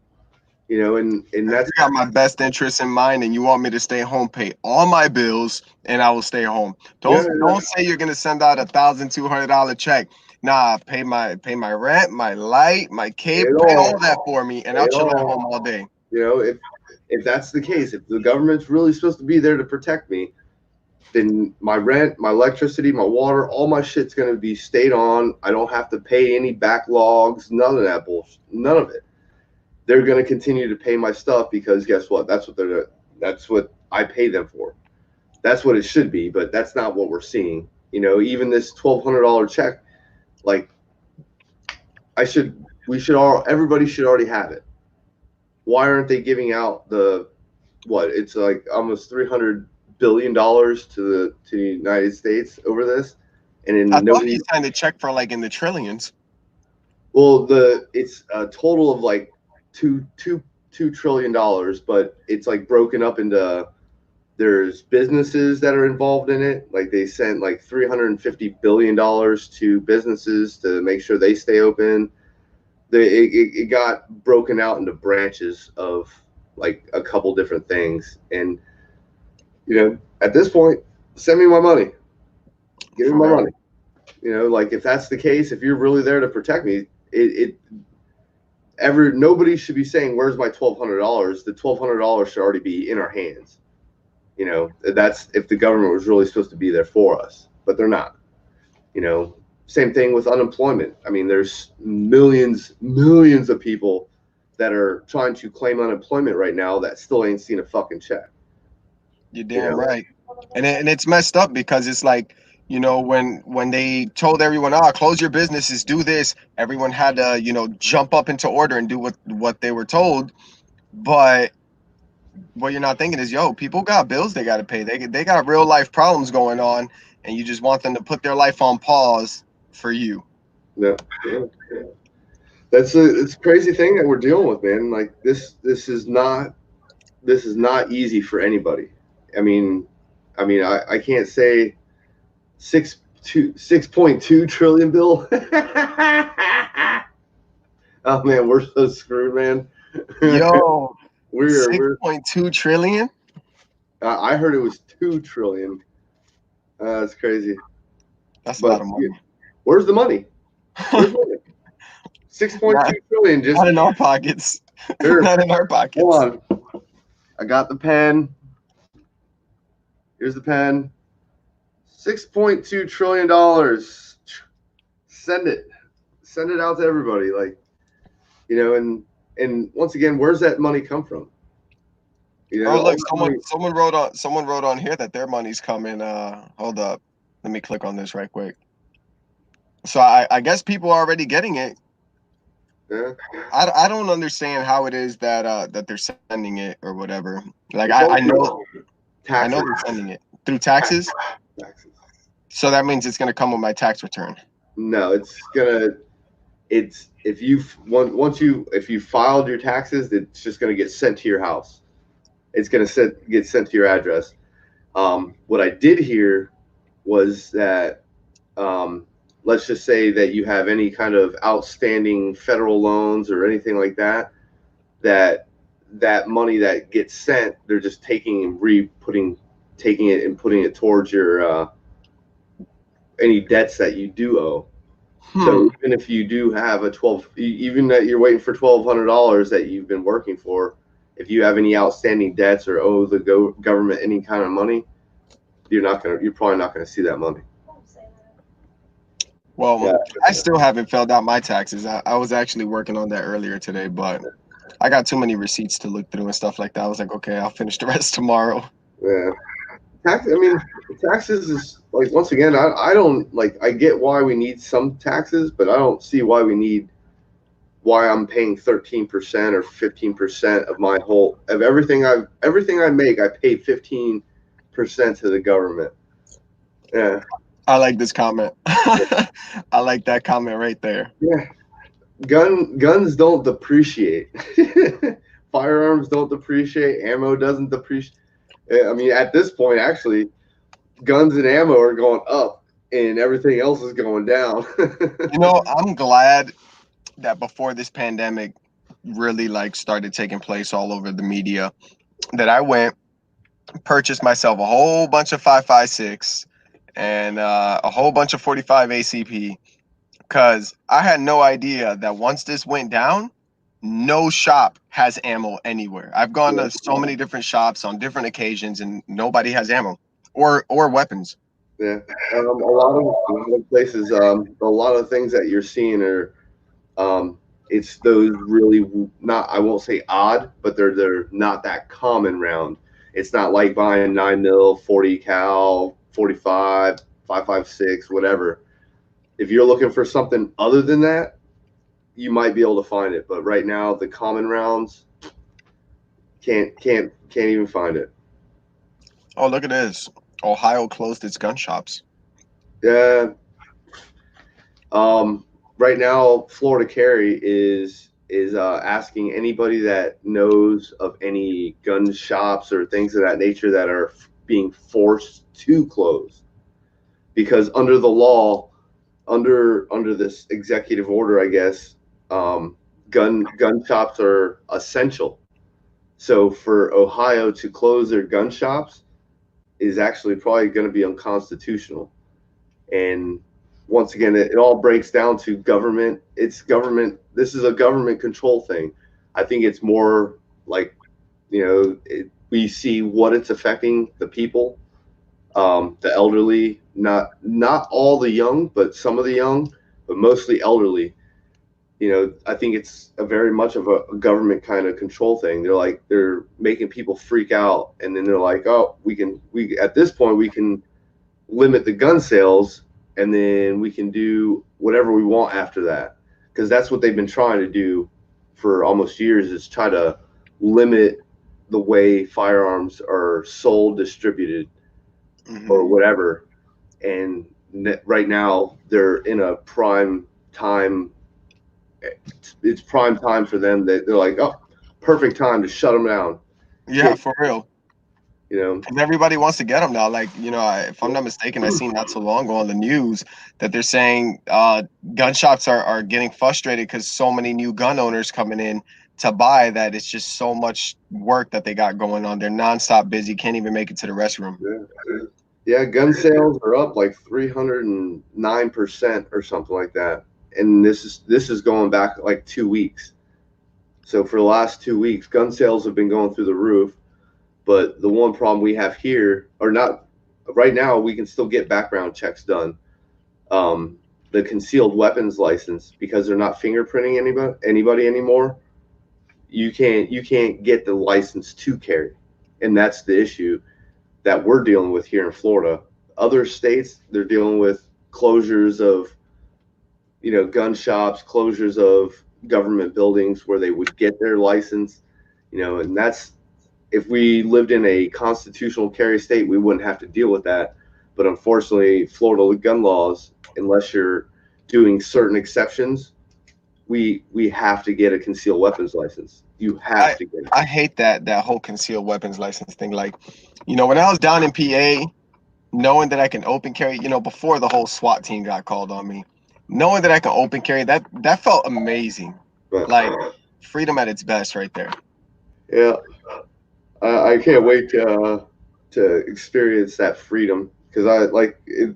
And that's got my best interests in mind, and you want me to stay home, pay all my bills, and I will stay home. Don't say you're gonna send out $1,200 check. Nah, pay my rent, my light, my cable, pay all that for me, and I'll chill at home all day. If that's the case, if the government's really supposed to be there to protect me, then my rent, my electricity, my water, all my shit's gonna be stayed on. I don't have to pay any backlogs, none of that bullshit, none of it. They're going to continue to pay my stuff because guess what? That's what I pay them for. That's what it should be, but that's not what we're seeing. Even this $1,200 check, like everybody should already have it. Why aren't they giving out it's like almost $300 billion to the United States over this? And I thought he signed a check for like in the trillions. Well, it's a total of like $2 trillion, but it's like broken up into there's businesses that are involved in it. Like they sent like $350 billion to businesses to make sure they stay open. It got broken out into branches of like a couple different things. And at this point, send me my money. Give me For my real. money. Like if that's the case, if you're really there to protect me, nobody should be saying, "Where's my $1,200?" The $1,200 should already be in our hands. That's if the government was really supposed to be there for us, but they're not. Same thing with unemployment. I mean, there's millions of people that are trying to claim unemployment right now that still ain't seen a fucking check. You're damn right. And it's messed up because it's like, when they told everyone, close your businesses, do this, everyone had to, jump up into order and do what they were told. But what you're not thinking is, people got bills they got to pay. They got real life problems going on, and you just want them to put their life on pause for you. Yeah. It's a crazy thing that we're dealing with, man. Like this is not easy for anybody. I mean, I can't say 6.2 trillion bill. Oh man, we're so screwed, man. Yo, we're 6.2 trillion. I heard it was 2 trillion. That's crazy. That's a lot of money. Where's the money? Where's money? 6.2 trillion. Just not in our pockets. Not in our pockets. Hold on. I got the pen. Here's the pen. $6.2 trillion. Send it out to everybody. Like, and once again, where's that money come from? Look, someone wrote on here that their money's coming. Hold up, let me click on this right quick. So I guess people are already getting it. Yeah. I don't understand how it is that they're sending it or whatever. Like I know they're sending it through taxes. So that means it's gonna come with my tax return. No, if you filed your taxes, it's just gonna get sent to your house. It's gonna get sent to your address. What I did hear was that let's just say that you have any kind of outstanding federal loans or anything like that, that money that gets sent, they're just taking it and putting it towards your any debts that you do owe. So even if you do have even that you're waiting for $1,200 that you've been working for, if you have any outstanding debts or owe the government any kind of money, you're probably not gonna see that money. Well, yeah. I still haven't filled out my taxes. I was actually working on that earlier today, but I got too many receipts to look through and stuff like that. I was like, okay, I'll finish the rest tomorrow. Yeah. Taxes is like, once again, I don't like, I get why we need some taxes, but I don't see why I'm paying 13% or 15% of everything I make, I pay 15% to the government. Yeah. I like this comment. I like that comment right there. Yeah. Guns don't depreciate. Firearms don't depreciate. Ammo doesn't depreciate. I mean, at this point, actually, guns and ammo are going up and everything else is going down. I'm glad that before this pandemic really started taking place all over the media, that I went, purchased myself a whole bunch of 5.56 and a whole bunch of 45 ACP, because I had no idea that once this went down, no shop has ammo anywhere. I've gone to so many different shops on different occasions and nobody has ammo or weapons. Yeah, a lot of places, a lot of things that you're seeing are, it's those really not, I won't say odd, but they're not that common round. It's not like buying 9mm, 40 cal, 45, 5.56, whatever. If you're looking for something other than that, you might be able to find it. But right now, the common rounds can't even find it. Oh, look at this! Ohio closed its gun shops. Yeah. Right now, Florida Carry is asking anybody that knows of any gun shops or things of that nature that are being forced to close, because under the law, under this executive order, I guess, gun shops are essential. So for Ohio to close their gun shops, is actually probably going to be unconstitutional. And once again, it all breaks down to government. It's government. This is a government control thing. I think it's more like, we see what it's affecting the people, the elderly, not all the young, but some of the young, but mostly elderly. I think it's a very much of a government kind of control thing. They're making people freak out, and then they're like, oh, we at this point we can limit the gun sales, and then we can do whatever we want after that, because that's what they've been trying to do for almost years, is try to limit the way firearms are sold, distributed, or whatever. And right now they're in a prime time. It's prime time for them. They're like, oh, perfect time to shut them down. Yeah, for real. And everybody wants to get them now. Like, if I'm not mistaken, I seen not so long ago on the news that they're saying gun shops are getting frustrated because so many new gun owners coming in to buy that it's just so much work that they got going on. They're nonstop busy, can't even make it to the restroom. Yeah, gun sales are up like 309% or something like that. And this is going back like 2 weeks. So for the last 2 weeks, gun sales have been going through the roof. But the one problem we have here, or not right now, we can still get background checks done. The concealed weapons license, because they're not fingerprinting anybody anymore, you can't get the license to carry. And that's the issue that we're dealing with here in Florida. Other states, they're dealing with closures of, gun shops, closures of government buildings where they would get their license, and that's, if we lived in a constitutional carry state, we wouldn't have to deal with that. But unfortunately, Florida gun laws, unless you're doing certain exceptions, we have to get a concealed weapons license. You have to get it. I hate that whole concealed weapons license thing. Like, when I was down in PA, knowing that I can open carry, before the whole SWAT team got called on me, knowing that I can open carry, that felt amazing. Like freedom at its best right there. Yeah. I can't wait to experience that freedom, because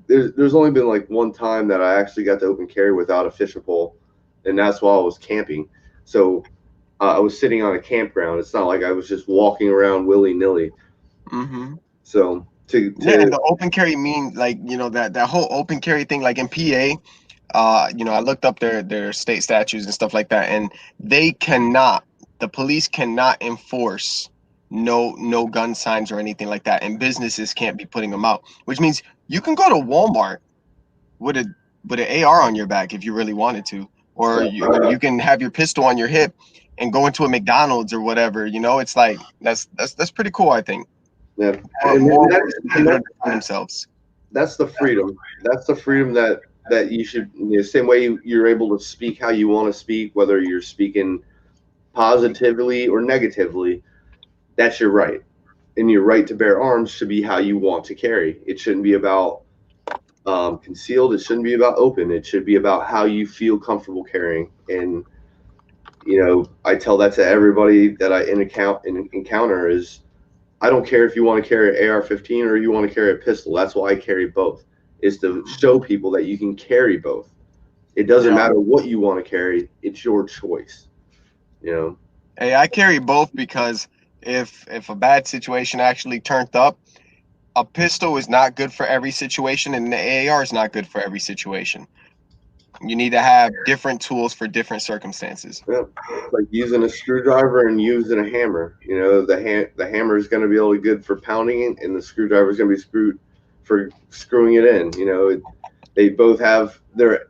there's only been like one time that I actually got to open carry without a fishing pole, and that's while I was camping. So I was sitting on a campground. It's not like I was just walking around willy-nilly. So and the open carry mean, like, that whole open carry thing, like in PA, I looked up their state statutes and stuff like that, and the police cannot enforce no gun signs or anything like that, and businesses can't be putting them out, which means you can go to Walmart with an AR on your back if you really wanted to, or you can have your pistol on your hip and go into a McDonald's or whatever. It's like that's pretty cool, I think. Yeah, themselves. That's the freedom. That's the freedom that you should. Same way you're able to speak how you want to speak, whether you're speaking positively or negatively. That's your right, and your right to bear arms should be how you want to carry. It shouldn't be about concealed. It shouldn't be about open. It should be about how you feel comfortable carrying. And I tell that to everybody that I encounter is, I don't care if you want to carry an AR-15 or you want to carry a pistol. That's why I carry both, is to show people that you can carry both. It doesn't matter what you want to carry. It's your choice. Hey, I carry both because if a bad situation actually turned up, a pistol is not good for every situation, and the AR is not good for every situation. You need to have different tools for different circumstances. Yeah, like using a screwdriver and using a hammer. The hammer is going to be only good for pounding it, and the screwdriver is going to be for screwing it in. They both have the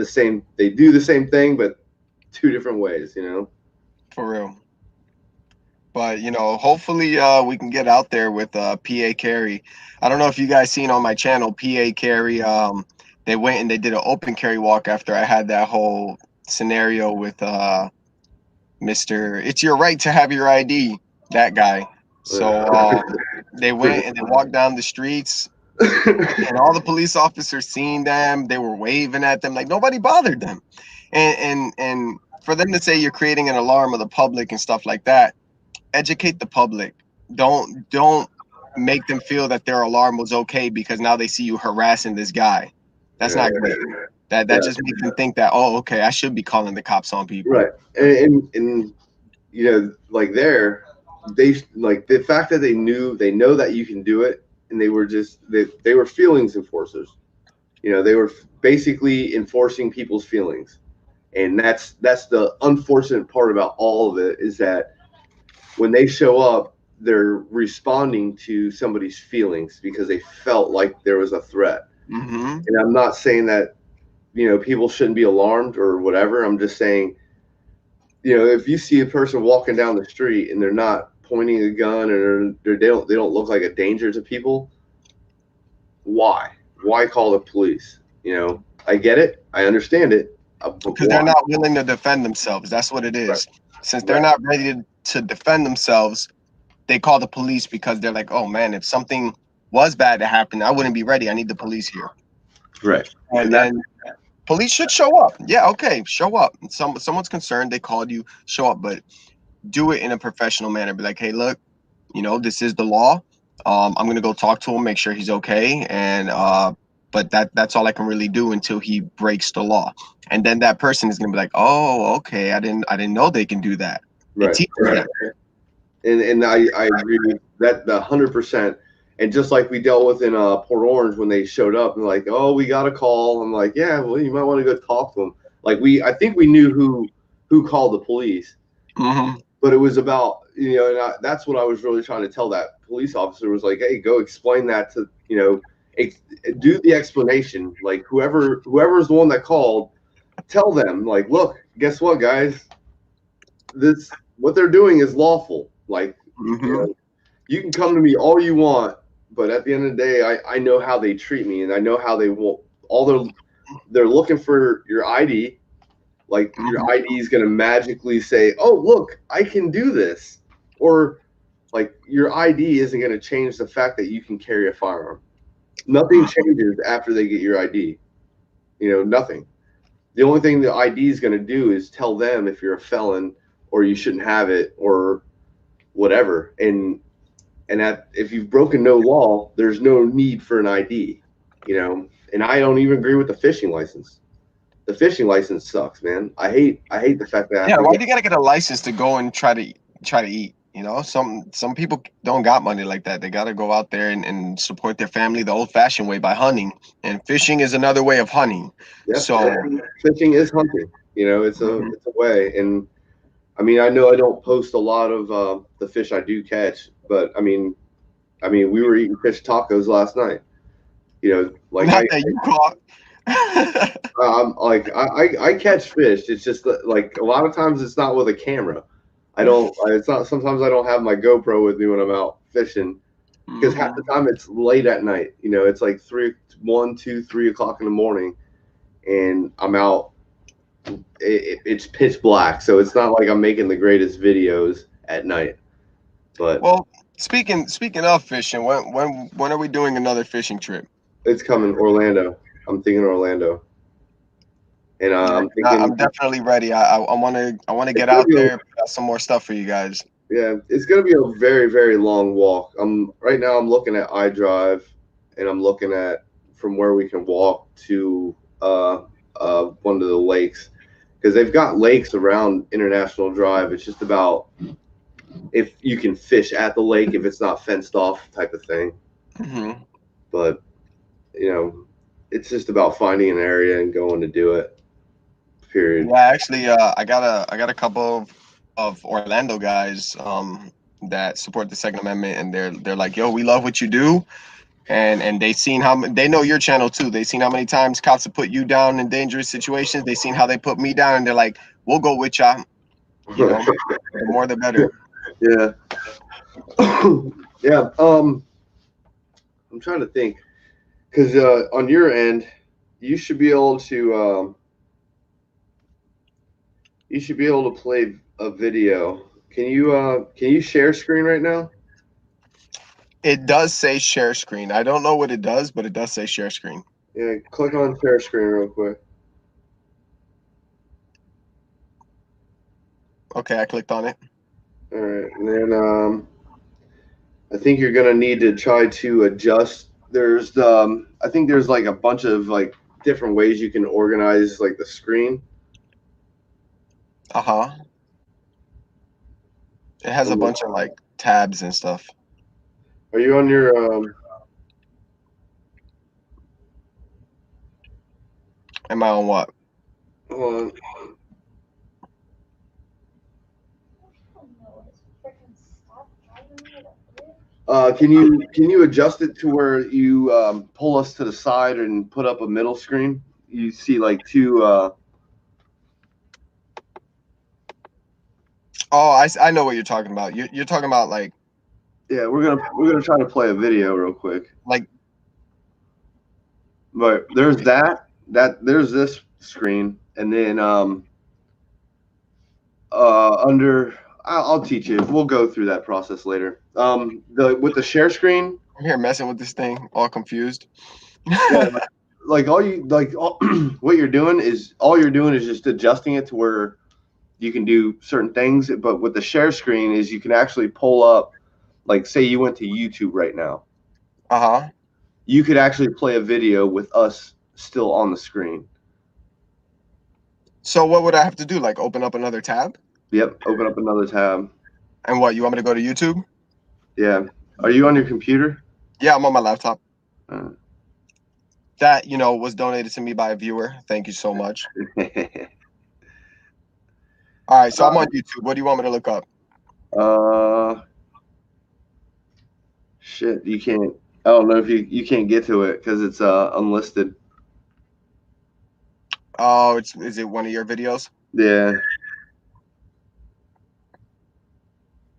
same. They do the same thing, but two different ways. For real. But hopefully we can get out there with PA carry. I don't know if you guys seen on my channel, PA carry. They went and they did an open carry walk after I had that whole scenario with Mr. It's your right to have your ID, that guy. So they went and they walked down the streets, and all the police officers seeing them, they were waving at them like nobody bothered them. And for them to say you're creating an alarm of the public and stuff like that, educate the public. Don't make them feel that their alarm was okay because now they see you harassing this guy. That's not great. That just makes them think that, oh, okay, I should be calling the cops on people. Right. And you know, like they like the fact that they know that you can do it, and they were feelings enforcers. You know, they were basically enforcing people's feelings. And that's the unfortunate part about all of it, is that when they show up, they're responding to somebody's feelings because they felt like there was a threat. Mm-hmm. And I'm not saying that, you know, people shouldn't be alarmed or whatever. I'm just saying, you know, if you see a person walking down the street and they're not pointing a gun, or they don't look like a danger to people, why call the police? You know, I get it, I understand it, but Because they're not willing to defend themselves. That's what it is. Right. Since they're not ready to defend themselves, they call the police because they're like, oh man, if something was bad to happen, I wouldn't be ready. I need the police here. Right. And police should show up. Yeah, okay, show up. Someone's concerned, they called you, show up, but do it in a professional manner. Be like, hey, look, you know, this is the law. I'm gonna go talk to him, make sure he's okay, and but that's all I can really do until he breaks the law. And then that person is gonna be like, oh, okay, I didn't know they can do that. Right. And I agree with that 100%. And just like we dealt with in Port Orange when they showed up and like, oh, we got a call. I'm like, yeah, well, you might want to go talk to them. Like I think we knew who called the police, but it was about, you know, and that's what I was really trying to tell that police officer, was like, hey, go explain that to, you know, do the explanation. Like whoever's the one that called, tell them, like, look, guess what, guys, what they're doing is lawful. Like, you know, you can come to me all you want, but at the end of the day, I know how they treat me, and I know how they will. They're looking for your ID. Like your ID is going to magically say, "Oh, look, I can do this," or like your ID isn't going to change the fact that you can carry a firearm. Nothing changes after they get your ID. You know, nothing. The only thing the ID is going to do is tell them if you're a felon or you shouldn't have it or whatever. And if you've broken no law, there's no need for an ID, you know. And I don't even agree with the fishing license. The fishing license sucks, man. I hate the fact that why do you gotta get a license to go and try to eat? You know, some people don't got money like that. They gotta go out there and support their family the old-fashioned way by hunting. And fishing is another way of hunting. Yes, So fishing is hunting. You know, it's a way. And I mean, I know I don't post a lot of the fish I do catch, but I mean, we were eating fish tacos last night. You know, like not that you caught. like I catch fish. It's just like a lot of times it's not with a camera. It's not. Sometimes I don't have my GoPro with me when I'm out fishing, because half the time it's late at night. You know, it's like 3 o'clock in the morning, and I'm out. It's pitch black, so it's not like I'm making the greatest videos at night. But well, speaking of fishing, when are we doing another fishing trip? it's coming, Orlando. I'm thinking Orlando, and I'm thinking I'm definitely ready. I want to get out there, put out some more stuff for you guys. Yeah, it's gonna be a very, very long walk. Right now I'm looking at iDrive, and I'm looking at from where we can walk to one of the lakes, because they've got lakes around International Drive. It's just about if you can fish at the lake, if it's not fenced off, type of thing. But you know, it's just about finding an area and going to do it. Period. Yeah, actually, I got a couple of Orlando guys that support the Second Amendment, and they're like, yo, we love what you do, and they seen they know your channel too. They seen how many times cops have put you down in dangerous situations. They seen how they put me down, and they're like, we'll go with y'all. You know, the more the better. Yeah. Yeah. I'm trying to think, because on your end, you should be able to play a video. Can you share screen right now? It does say share screen. I don't know what it does, but it does say share screen. Yeah, click on share screen real quick. Okay, I clicked on it. All right, and then I think you're gonna need to try to adjust. There's I think there's like a bunch of like different ways you can organize like the screen. Uh-huh. It has a bunch of like tabs and stuff. Are you on your Am I on what? hold on. Can you adjust it to where you pull us to the side and put up a middle screen? You see like two. Oh, I know what you're talking about. You're talking about Yeah, we're gonna try to play a video real quick. like But there's there's this screen, and then under I'll teach you. We'll go through that process later. With the share screen, I'm here messing with this thing, all confused. yeah, like what you're doing is just adjusting it to where you can do certain things. But with the share screen is you can actually pull up, like say you went to YouTube right now, Uh-huh. you could actually play a video with us still on the screen. So what would I have to do? Like open up another tab? Yep, open up another tab. And what, you want me to go to YouTube? Yeah. Are you on your computer? Yeah, I'm on my laptop. Uh, That, was donated to me by a viewer. Thank you so much. All right, so I'm on YouTube. What do you want me to look up? Shit, you can't. I don't know if you can't get to it because it's unlisted. Oh, is it one of your videos? Yeah.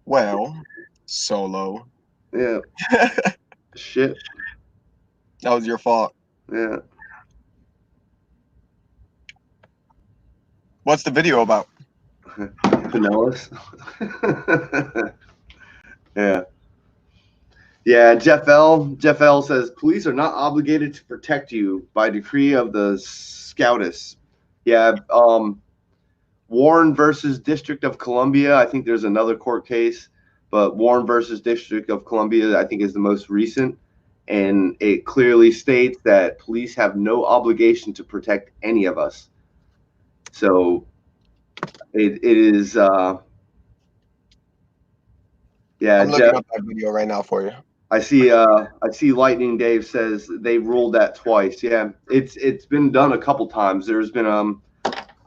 Well, solo. Yeah. Shit. That was your fault. Yeah. What's the video about? Pinellas. Yeah. Yeah. Jeff L says police are not obligated to protect you by decree of the SCOTUS. Yeah. Warren versus District of Columbia. I think there's another court case, but Warren versus District of Columbia, I think, is the most recent. And it clearly states that police have no obligation to protect any of us. So it is, yeah. I'm looking up that video right now for you. I see Lightning Dave says they ruled that twice. Yeah, it's been done a couple times. There's been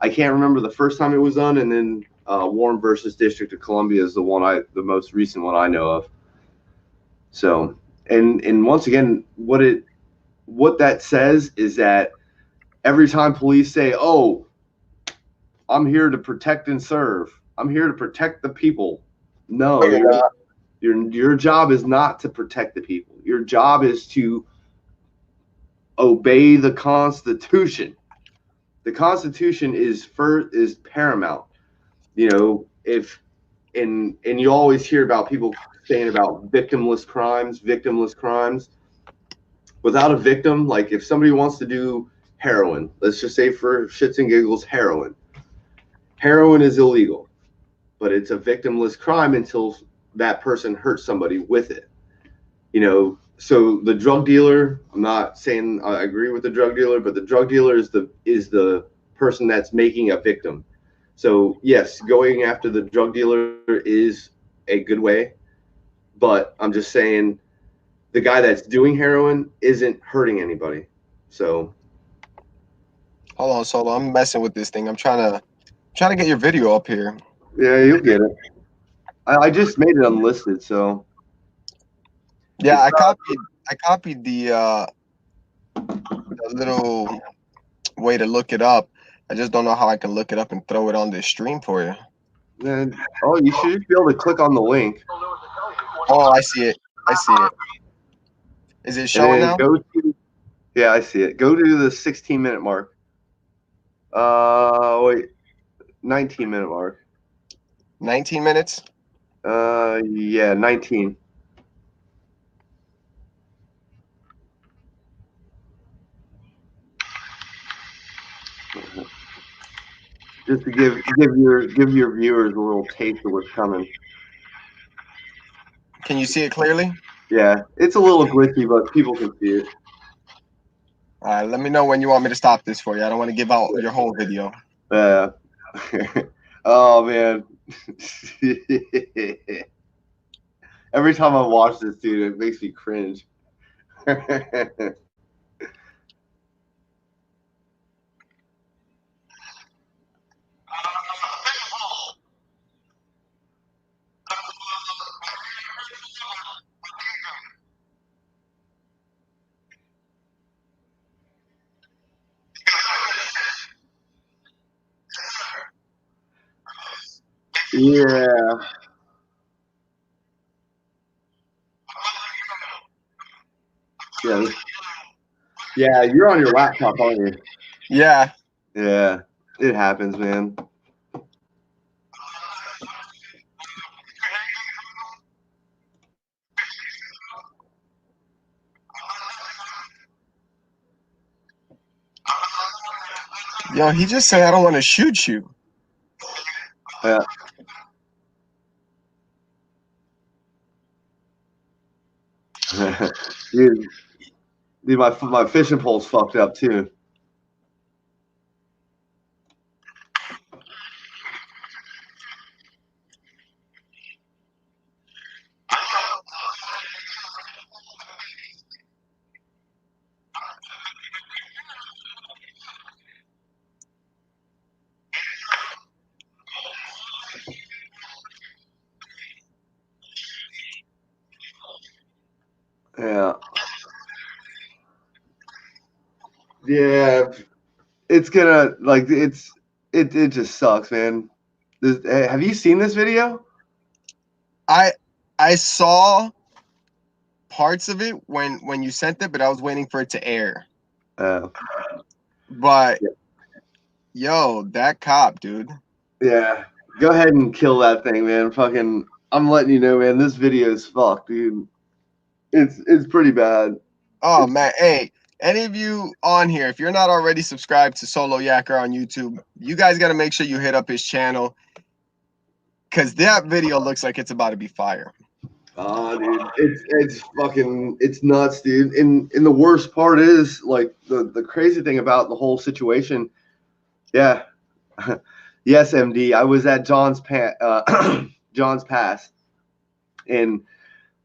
I can't remember the first time it was done, and then Warren versus District of Columbia is the most recent one I know of. So, and once again, what that says is that every time police say, "Oh, I'm here to protect and serve. I'm here to protect the people," no, your job is not to protect the people. Your job is to obey the Constitution. The Constitution is paramount. If and you always hear about people saying about victimless crimes. Without a victim, like if somebody wants to do heroin, let's just say for shits and giggles, heroin is illegal, but it's a victimless crime until that person hurts somebody with it. So the drug dealer, I'm not saying I agree with the drug dealer, but the drug dealer is the person that's making a victim. So yes, going after the drug dealer is a good way, but I'm just saying the guy that's doing heroin isn't hurting anybody. So Hold on, Solo. I'm messing with this thing. I'm trying to get your video up here. yeah, you'll get it. I just made it unlisted, so Yeah, I copied the little way to look it up. I just don't know how I can look it up and throw it on this stream for you. then you should just be able to click on the link. Oh, I see it. I see it. Is it showing now? Yeah, I see it. Go to the 16-minute mark. Wait, 19-minute mark. 19 minutes? Yeah, 19. Just to give your viewers a little taste of what's coming. Can you see it clearly? Yeah, it's a little glitchy, but people can see it. All right, let me know when you want me to stop this for you. I don't want to give out your whole video. Oh man. Every time I watch this, dude, it makes me cringe. Yeah. Yeah. Yeah, you're on your laptop, aren't you? Yeah. Yeah. It happens, man. Yo, he just said I don't want to shoot you. Yeah. dude, my fishing pole's fucked up too. Yeah. Yeah. It's gonna like it just sucks, man. Have you seen this video? I saw parts of it when you sent it, but I was waiting for it to air. But Yeah. yo, that cop, dude. Yeah. Go ahead and kill that thing, man. Fucking I'm letting you know, man, this video is fucked, dude. It's pretty bad. Oh man, hey, any of you on here, if you're not already subscribed to Solo Yacker on YouTube, you guys got to make sure you hit up his channel because that video looks like it's about to be fire. Oh, dude, it's fucking nuts, dude. And the worst part is like the crazy thing about the whole situation. Yeah, yes, MD. I was at John's Pass, and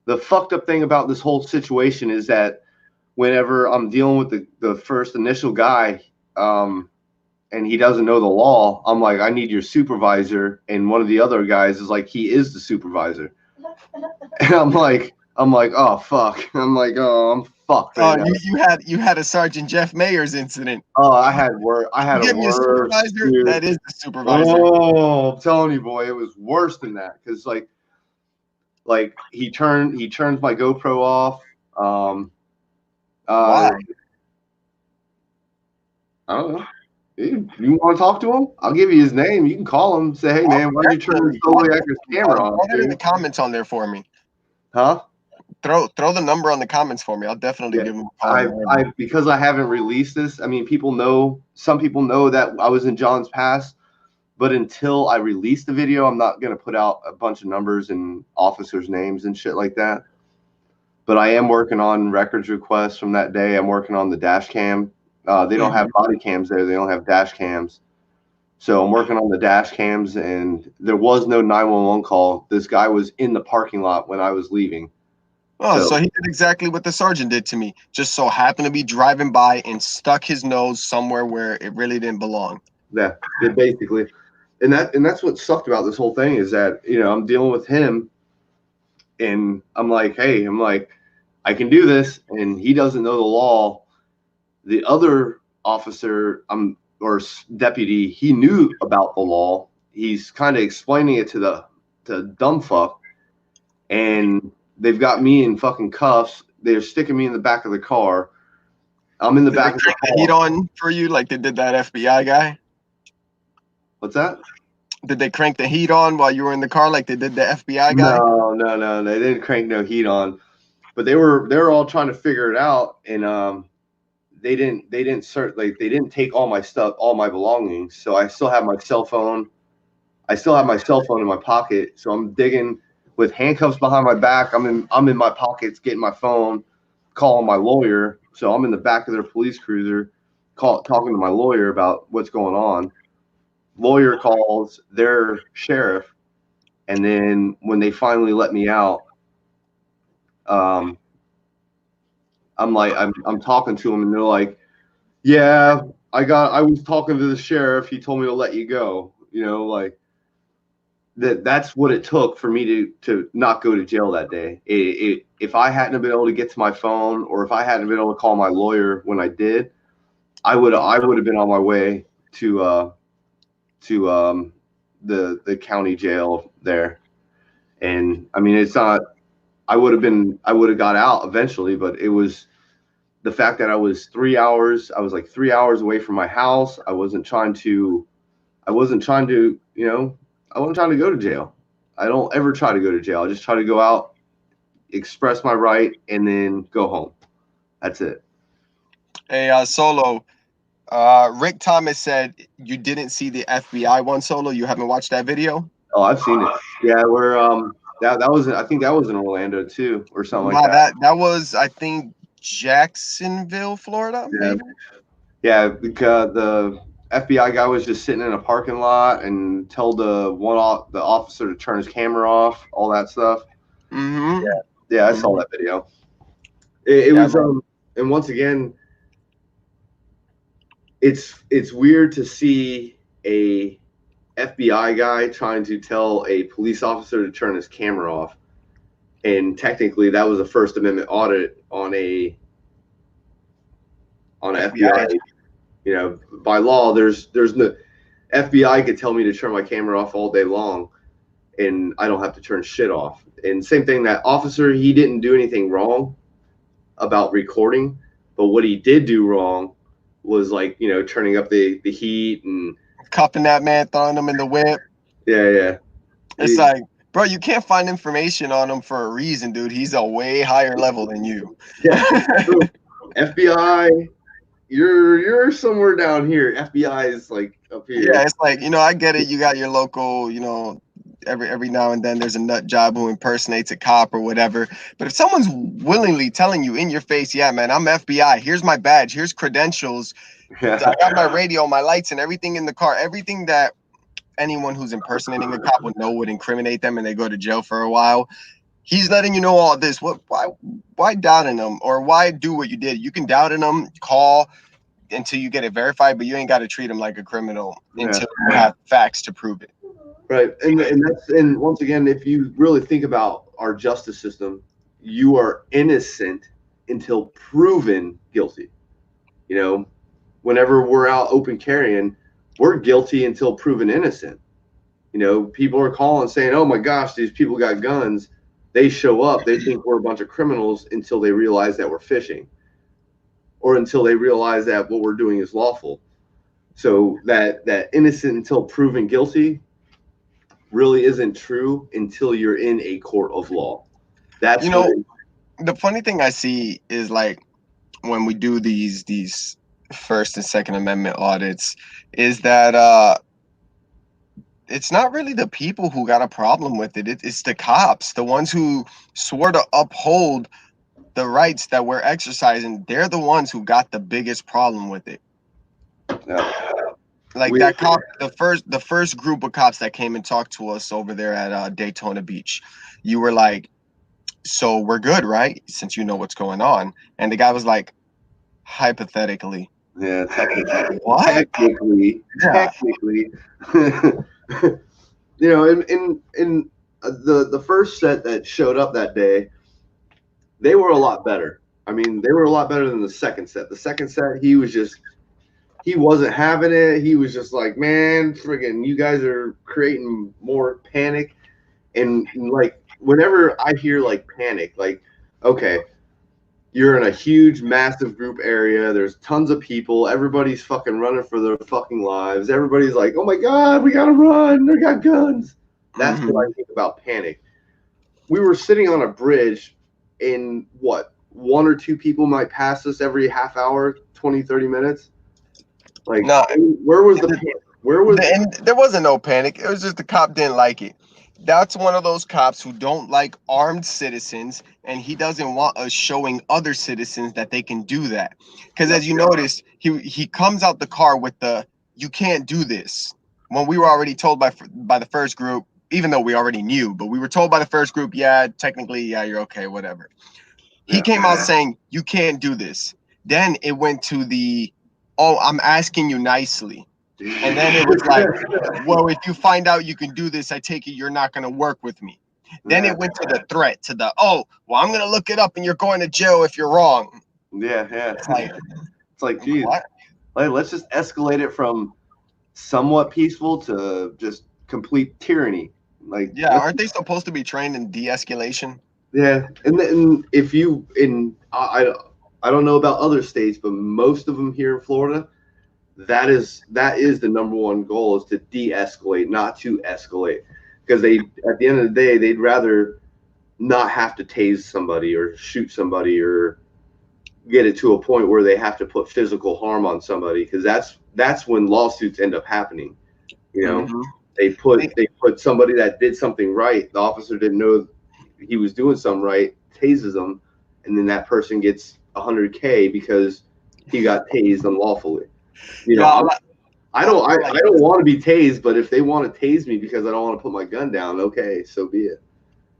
the fucked up thing about this whole situation is that whenever I'm dealing with the first initial guy, and he doesn't know the law, I'm like, I need your supervisor, and one of the other guys is like, he is the supervisor. And I'm like, oh fuck. I'm like, oh, I'm fucked right now. You had a Sergeant Jeff Mayers incident. Oh, I had a Give me a supervisor. dude. That is the supervisor. Oh, I'm telling you, boy, it was worse than that because like he turns my GoPro off. Why? I don't know. Dude, you want to talk to him? I'll give you his name. You can call him. Say, hey man, why did you turn the Solo Yacker's camera on? Throw it in the comments on there for me. Huh? Throw the number on the comments for me. I'll definitely give him a call. Because I haven't released this. I mean, some people know that I was in John's Pass, but until I release the video, I'm not gonna put out a bunch of numbers and officers' names and shit like that. But I am working on records requests from that day. I'm working on the dash cam. They don't have body cams there. They don't have dash cams. So I'm working on the dash cams, and there was no 911 call. This guy was in the parking lot when I was leaving. Oh, so he did exactly what the sergeant did to me. Just so happened to be driving by and stuck his nose somewhere where it really didn't belong. Yeah, basically. And that's what sucked about this whole thing is that, I'm dealing with him, and I'm like, hey, I can do this, and he doesn't know the law. The other officer, or deputy, he knew about the law. He's kind of explaining it to dumb fuck, and they've got me in fucking cuffs. They're sticking me in the back of the car. I'm in the back of the car. Heat on for you like they did that FBI guy? What's that? Did they crank the heat on while you were in the car like they did the FBI guy? No. They didn't crank no heat on. But they were all trying to figure it out, and they didn't take all my stuff, all my belongings. So I still have my cell phone. I still have my cell phone in my pocket. So I'm digging with handcuffs behind my back. I'm in my pockets getting my phone, calling my lawyer. So I'm in the back of their police cruiser, talking to my lawyer about what's going on. Lawyer calls their sheriff, and then when they finally let me out, I'm talking to them, and they're like, "Yeah, I was talking to the sheriff. He told me to let you go." You know, like that's what it took for me to not go to jail that day. If I hadn't been able to get to my phone, or if I hadn't been able to call my lawyer when I did, I would have been on my way to the county jail there. And I mean, it's not. I would have got out eventually, but it was the fact that I was 3 hours. I was like 3 hours away from my house. I wasn't trying to, I wasn't trying to go to jail. I don't ever try to go to jail. I just try to go out, express my right, and then go home. That's it. Hey, Solo. Rick Thomas said you didn't see the FBI one, Solo. You haven't watched that video? Oh, I've seen it. Yeah, we're that was, I think that was in Orlando too, or something Nah, like that. that was, I think, Jacksonville, Florida, Yeah. maybe. Yeah, because the FBI guy was just sitting in a parking lot and told the officer to turn his camera off, all that stuff. Mm-hmm. Yeah, I saw that video. It Yeah, was and once again, it's weird to see a FBI guy trying to tell a police officer to turn his camera off, and technically that was a First Amendment audit on an FBI. You know, by law, there's no FBI could tell me to turn my camera off all day long, and I don't have to turn shit off. And same thing, that officer, he didn't do anything wrong about recording, but what he did do wrong was, like, you know, turning up the heat and cuffing that man, throwing him in the whip. Yeah. It's like, bro, you can't find information on him for a reason, dude. He's a way higher level than you. Yeah. FBI, you're somewhere down here. FBI is like up here. Yeah, it's like, you know, I get it. You got your local, you know, every now and then there's a nut job who impersonates a cop or whatever. But if someone's willingly telling you in your face, yeah, man, I'm FBI. Here's my badge. Here's credentials. Yeah. I got my radio, my lights, and everything in the car. Everything that anyone who's impersonating a cop would know would incriminate them, and they go to jail for a while. He's letting you know all this. Why doubting him, or why do what you did? You can doubt in him, call until you get it verified, but you ain't got to treat him like a criminal until you have facts to prove it. Right. And once again, if you really think about our justice system, you are innocent until proven guilty. You know, whenever we're out open carrying, we're guilty until proven innocent. You know, people are calling saying, "Oh my gosh, these people got guns." They show up, they think we're a bunch of criminals until they realize that we're fishing, or until they realize that what we're doing is lawful. So that innocent until proven guilty really isn't true until you're in a court of law. That's, you know, the funny thing I see is, like, when we do these First and Second Amendment audits, is that it's not really the people who got a problem with it. It's the cops, the ones who swore to uphold the rights that we're exercising. They're the ones who got the biggest problem with it. Like that cop, the first group of cops that came and talked to us over there at Daytona Beach, you were like, "So we're good, right? Since you know what's going on." And the guy was like, "Hypothetically." Yeah, technically. What? Technically. You know, in the first set that showed up that day, they were a lot better. I mean, they were a lot better than the second set. The second set, he wasn't having it. He was just like, "Man, friggin', you guys are creating more panic." And like, whenever I hear like panic, like, okay, you're in a huge, massive group area. There's tons of people. Everybody's fucking running for their fucking lives. Everybody's like, "Oh my God, we gotta run. They got guns." That's what I think about panic. We were sitting on a bridge, and what, one or two people might pass us every half hour, 20, 30 minutes. Like, no, where was the panic? Where was and there wasn't no panic. It was just the cop didn't like it. That's one of those cops who don't like armed citizens, and he doesn't want us showing other citizens that they can do that. Because Yep. as you noticed, he comes out the car with the "you can't do this" when we were already told by the first group, even though we already knew, but we were told by the first group, yeah, technically, yeah, you're okay, whatever. He Yeah. came out saying you can't do this. Then it went to the, oh, I'm asking you nicely. And then it was like, well, if you find out you can do this, I take it you're not going to work with me. Then Yeah. it went to the threat, to the, oh, well, I'm going to look it up and you're going to jail if you're wrong. Yeah. Yeah. It's like, It's like, geez, what? like, let's just escalate it from somewhat peaceful to just complete tyranny. Like, Yeah, aren't they supposed to be trained in de-escalation? yeah, and then if you in I don't know about other states, but most of them here in Florida, that is the number one goal, is to de-escalate, not to escalate, because they, at the end of the day, they'd rather not have to tase somebody or shoot somebody or get it to a point where they have to put physical harm on somebody, because that's when lawsuits end up happening. You know, Mm-hmm. they put somebody that did something right. The officer didn't know he was doing something right, tases them, and then that person gets 100K because he got tased unlawfully. You know, Yeah, I don't want to be tased, but if they want to tase me because I don't want to put my gun down, okay, so be it.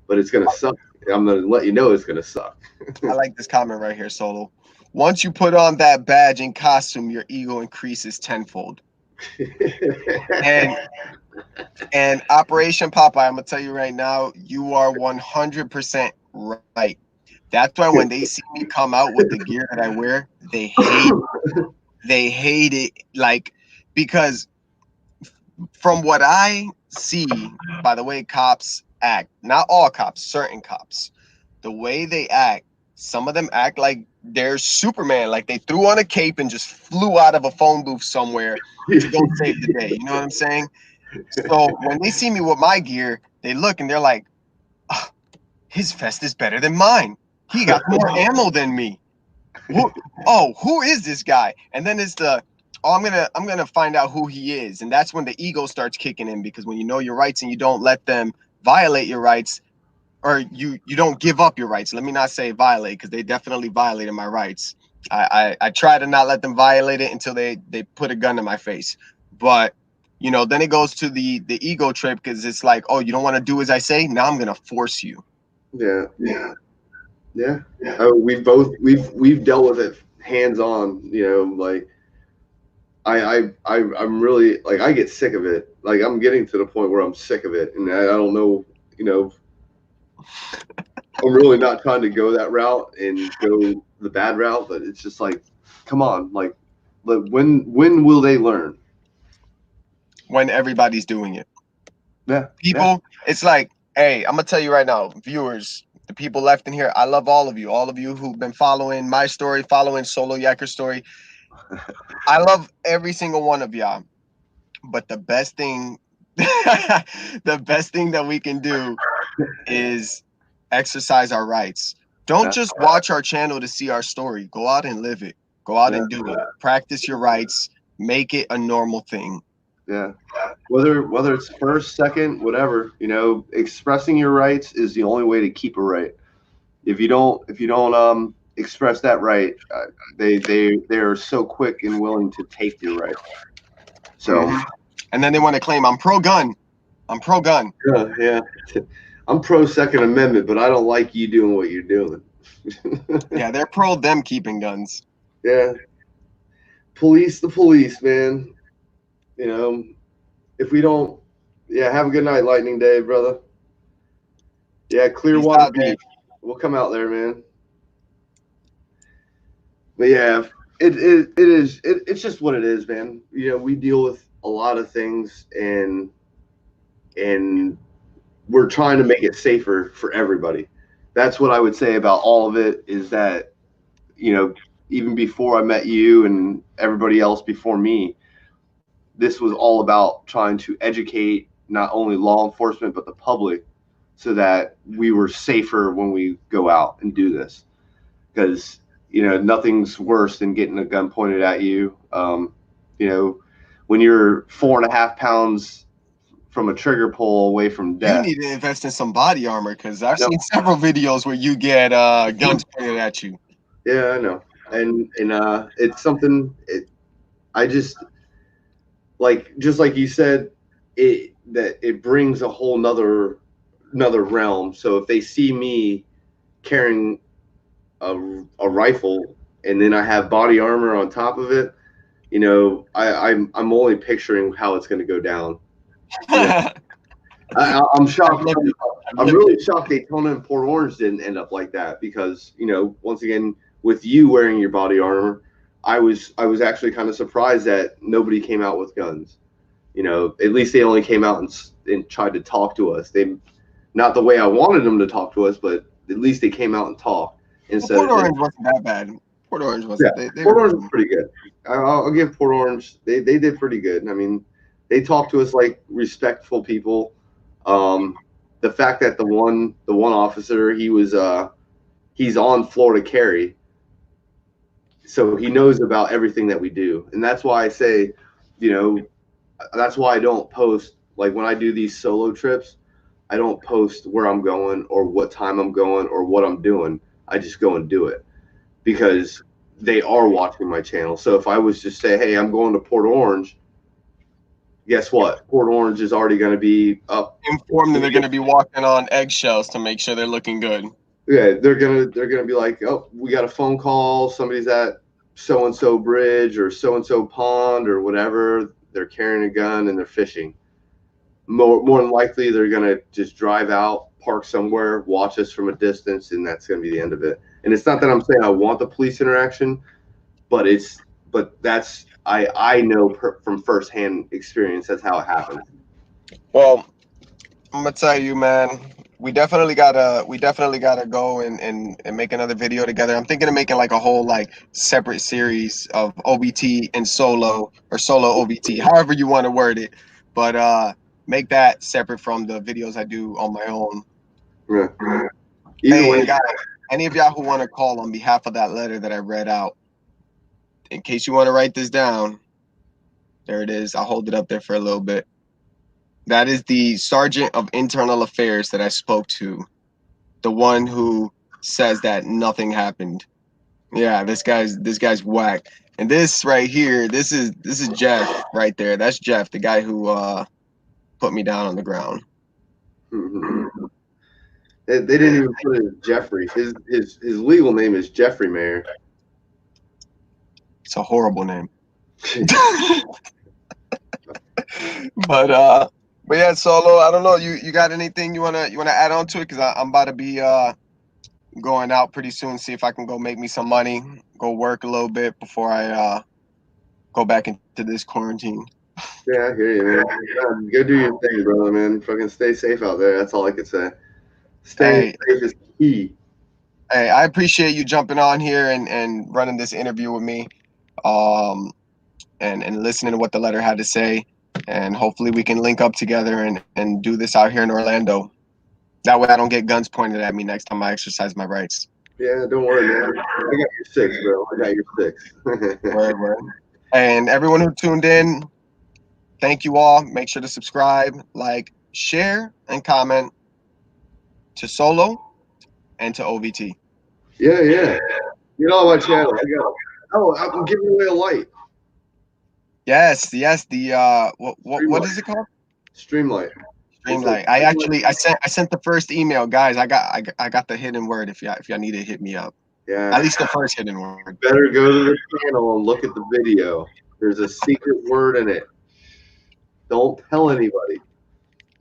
But it's gonna suck. I'm gonna let you know it's gonna suck. I like this comment right here, Solo. Once you put on that badge and costume, your ego increases tenfold. And And Operation Popeye, I'm gonna tell you right now, you are 100% right. That's why when they see me come out with the gear that I wear, they hate it, like, because from what I see by the way cops act, not all cops, certain cops, the way they act, some of them act like they're Superman, like they threw on a cape and just flew out of a phone booth somewhere to go save the day. You know what I'm saying? So when they see me with my gear, they look and they're like, "Ah, his vest is better than mine. He got more ammo than me. Who, oh, who is this guy?" And then it's the, oh, I'm gonna find out who he is. And that's when the ego starts kicking in, because when you know your rights and you don't let them violate your rights, or you don't give up your rights. Let me not say violate, because they definitely violated my rights. I try to not let them violate it until they put a gun to my face. But then it goes to the ego trip, because it's like, oh, you don't want to do as I say? Now I'm gonna force you. Yeah, yeah. We've dealt with it hands on. Like I'm really, like, I get sick of it. Like, I'm getting to the point where I'm sick of it, and I don't know. I'm really not trying to go that route and go the bad route, but it's just like, come on, like when will they learn? When everybody's doing it. Yeah, People, it's like, hey, I'm gonna tell you right now, viewers, the people left in here, I love all of you who've been following my story, following Solo Yakker's story. I love every single one of y'all. But the best thing, the best thing that we can do is exercise our rights. Don't yeah, just watch our channel to see our story. Go out and live it. Go out yeah, and do it. Practice your rights. Make it a normal thing. yeah. Whether it's first, second, whatever, expressing your rights is the only way to keep a right. If you don't express that right, they are so quick and willing to take your right. So Mhm. And then they want to claim I'm pro gun. I'm pro gun. yeah. I'm pro Second Amendment, but I don't like you doing what you're doing. Yeah, they're pro them keeping guns. Yeah, police the police, man. You know, if we don't, yeah, have a good night, Lightning Day, brother. Yeah, Peace Clearwater out, Dave. Beach. We'll come out there, man. But yeah, it's just what it is, man. We deal with a lot of things, and we're trying to make it safer for everybody. That's what I would say about all of it, is that, even before I met you and everybody else before me, this was all about trying to educate not only law enforcement but the public, so that we were safer when we go out and do this. Because nothing's worse than getting a gun pointed at you. You know, when you're 4.5 pounds from a trigger pull away from You death. need to invest in some body armor because I've I know. seen several videos where you get guns pointed at you. Yeah, I know. And it's something I just like you said, it brings a whole another realm. So if they see me carrying a rifle and then I have body armor on top of it, you know, I'm only picturing how it's going to go down. You know, I'm shocked. I'm really shocked Daytona and Port Orange didn't end up like that because, you know, once again, with you wearing your body armor, I was actually kind of surprised that nobody came out with guns. You know, at least they only came out and tried to talk to us. They, not the way I wanted them to talk to us, but at least they came out and talked instead Port of Orange wasn't that bad. Port Orange wasn't. yeah. They Port were Orange was pretty good. I'll give Port Orange. They did pretty good. I mean, they talked to us like respectful people. The fact that the one officer, he's on Florida carry, so he knows about everything that we do, and that's why I say, you know, that's why I don't post like when I do these solo trips. I don't post where I'm going or what time I'm going or what I'm doing. I just go and do it because they are watching my channel. So if I was to say, hey, I'm going to Port Orange, guess what? Port Orange is already going to be up. informed that they're going to be walking on eggshells to make sure they're looking good. Yeah, they're gonna be like, oh, we got a phone call. Somebody's at so and so bridge or so and so pond or whatever. They're carrying a gun and they're fishing. More than likely, they're gonna just drive out, park somewhere, watch us from a distance, and that's gonna be the end of it. And it's not that I'm saying I want the police interaction, but that's I know from firsthand experience that's how it happens. Well, I'm gonna tell you, man. We definitely gotta go and make another video together. I'm thinking of making like a whole like separate series of OBT and solo or solo OBT, however you want to word it. But make that separate from the videos I do on my own. Yeah. Either Hey, way, guys, any of y'all who want to call on behalf of that letter that I read out, in case you want to write this down, there it is. I'll hold it up there for a little bit. That is the Sergeant of Internal Affairs that I spoke to. The one who says that nothing happened. Yeah, this guy's whack. And this right here, this is Jeff right there. That's Jeff, the guy who put me down on the ground. mm-hmm. They didn't even put it as Jeffrey. His legal name is Jeffrey Mayer. It's a horrible name. But yeah, Solo, I don't know. You got anything you wanna add on to it? Because I'm about to be going out pretty soon. See if I can go make me some money, go work a little bit before I go back into this quarantine. Yeah, I hear you, man. Go do your thing, brother, man. Fucking stay safe out there. That's all I can say. Staying safe is key. Hey, I appreciate you jumping on here and running this interview with me, and listening to what the letter had to say, and hopefully we can link up together and do this out here in Orlando. That way I don't get guns pointed at me next time I exercise my rights. Yeah, don't worry, man. I got your six, bro. I got your six. Word. And everyone who tuned in, thank you all. Make sure to subscribe, like, share, and comment to Solo and to OVT. Yeah. Get on my channel. I got it. Oh, I'm giving away a light. Yes. The what is it called? Streamlight. Streamlight. I sent the first email, guys. I got the hidden word. If y'all need to hit me up. Yeah. At least the first hidden word. Better go to the channel and look at the video. There's a secret word in it. Don't tell anybody.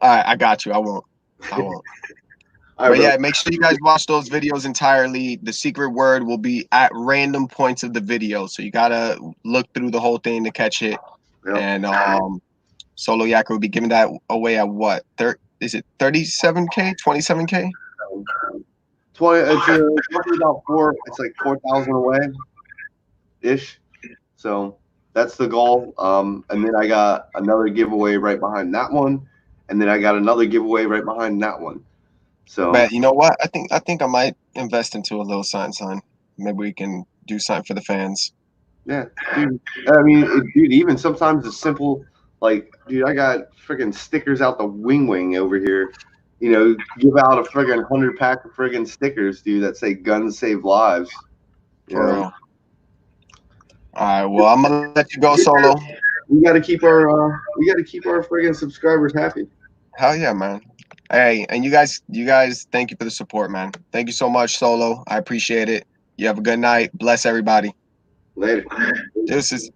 All right, I got you. I won't. But yeah, make sure you guys watch those videos entirely. The secret word will be at random points of the video, so you gotta look through the whole thing to catch it. Yep. And Solo Yakka will be giving that away at what? Is it 37K, 27K? 20. It's roughly about 4. It's like 4,000 away, ish. So that's the goal. And then I got another giveaway right behind that one, and then I got another giveaway right behind that one. So, but you know what? I think I might invest into a little sign. Maybe we can do something for the fans. Yeah, dude. I mean, dude. Even sometimes a simple Like, dude, I got freaking stickers out the wing over here. You know, give out a friggin' 100-pack of friggin' stickers, dude, that say "Guns Save Lives." You For know, real. All right. Well, I'm gonna let you go, Solo. we got to keep our friggin' subscribers happy. Hell yeah, man. Hey, and you guys, thank you for the support, man. Thank you so much, Solo. I appreciate it. You have a good night. Bless everybody. Later. Deuces.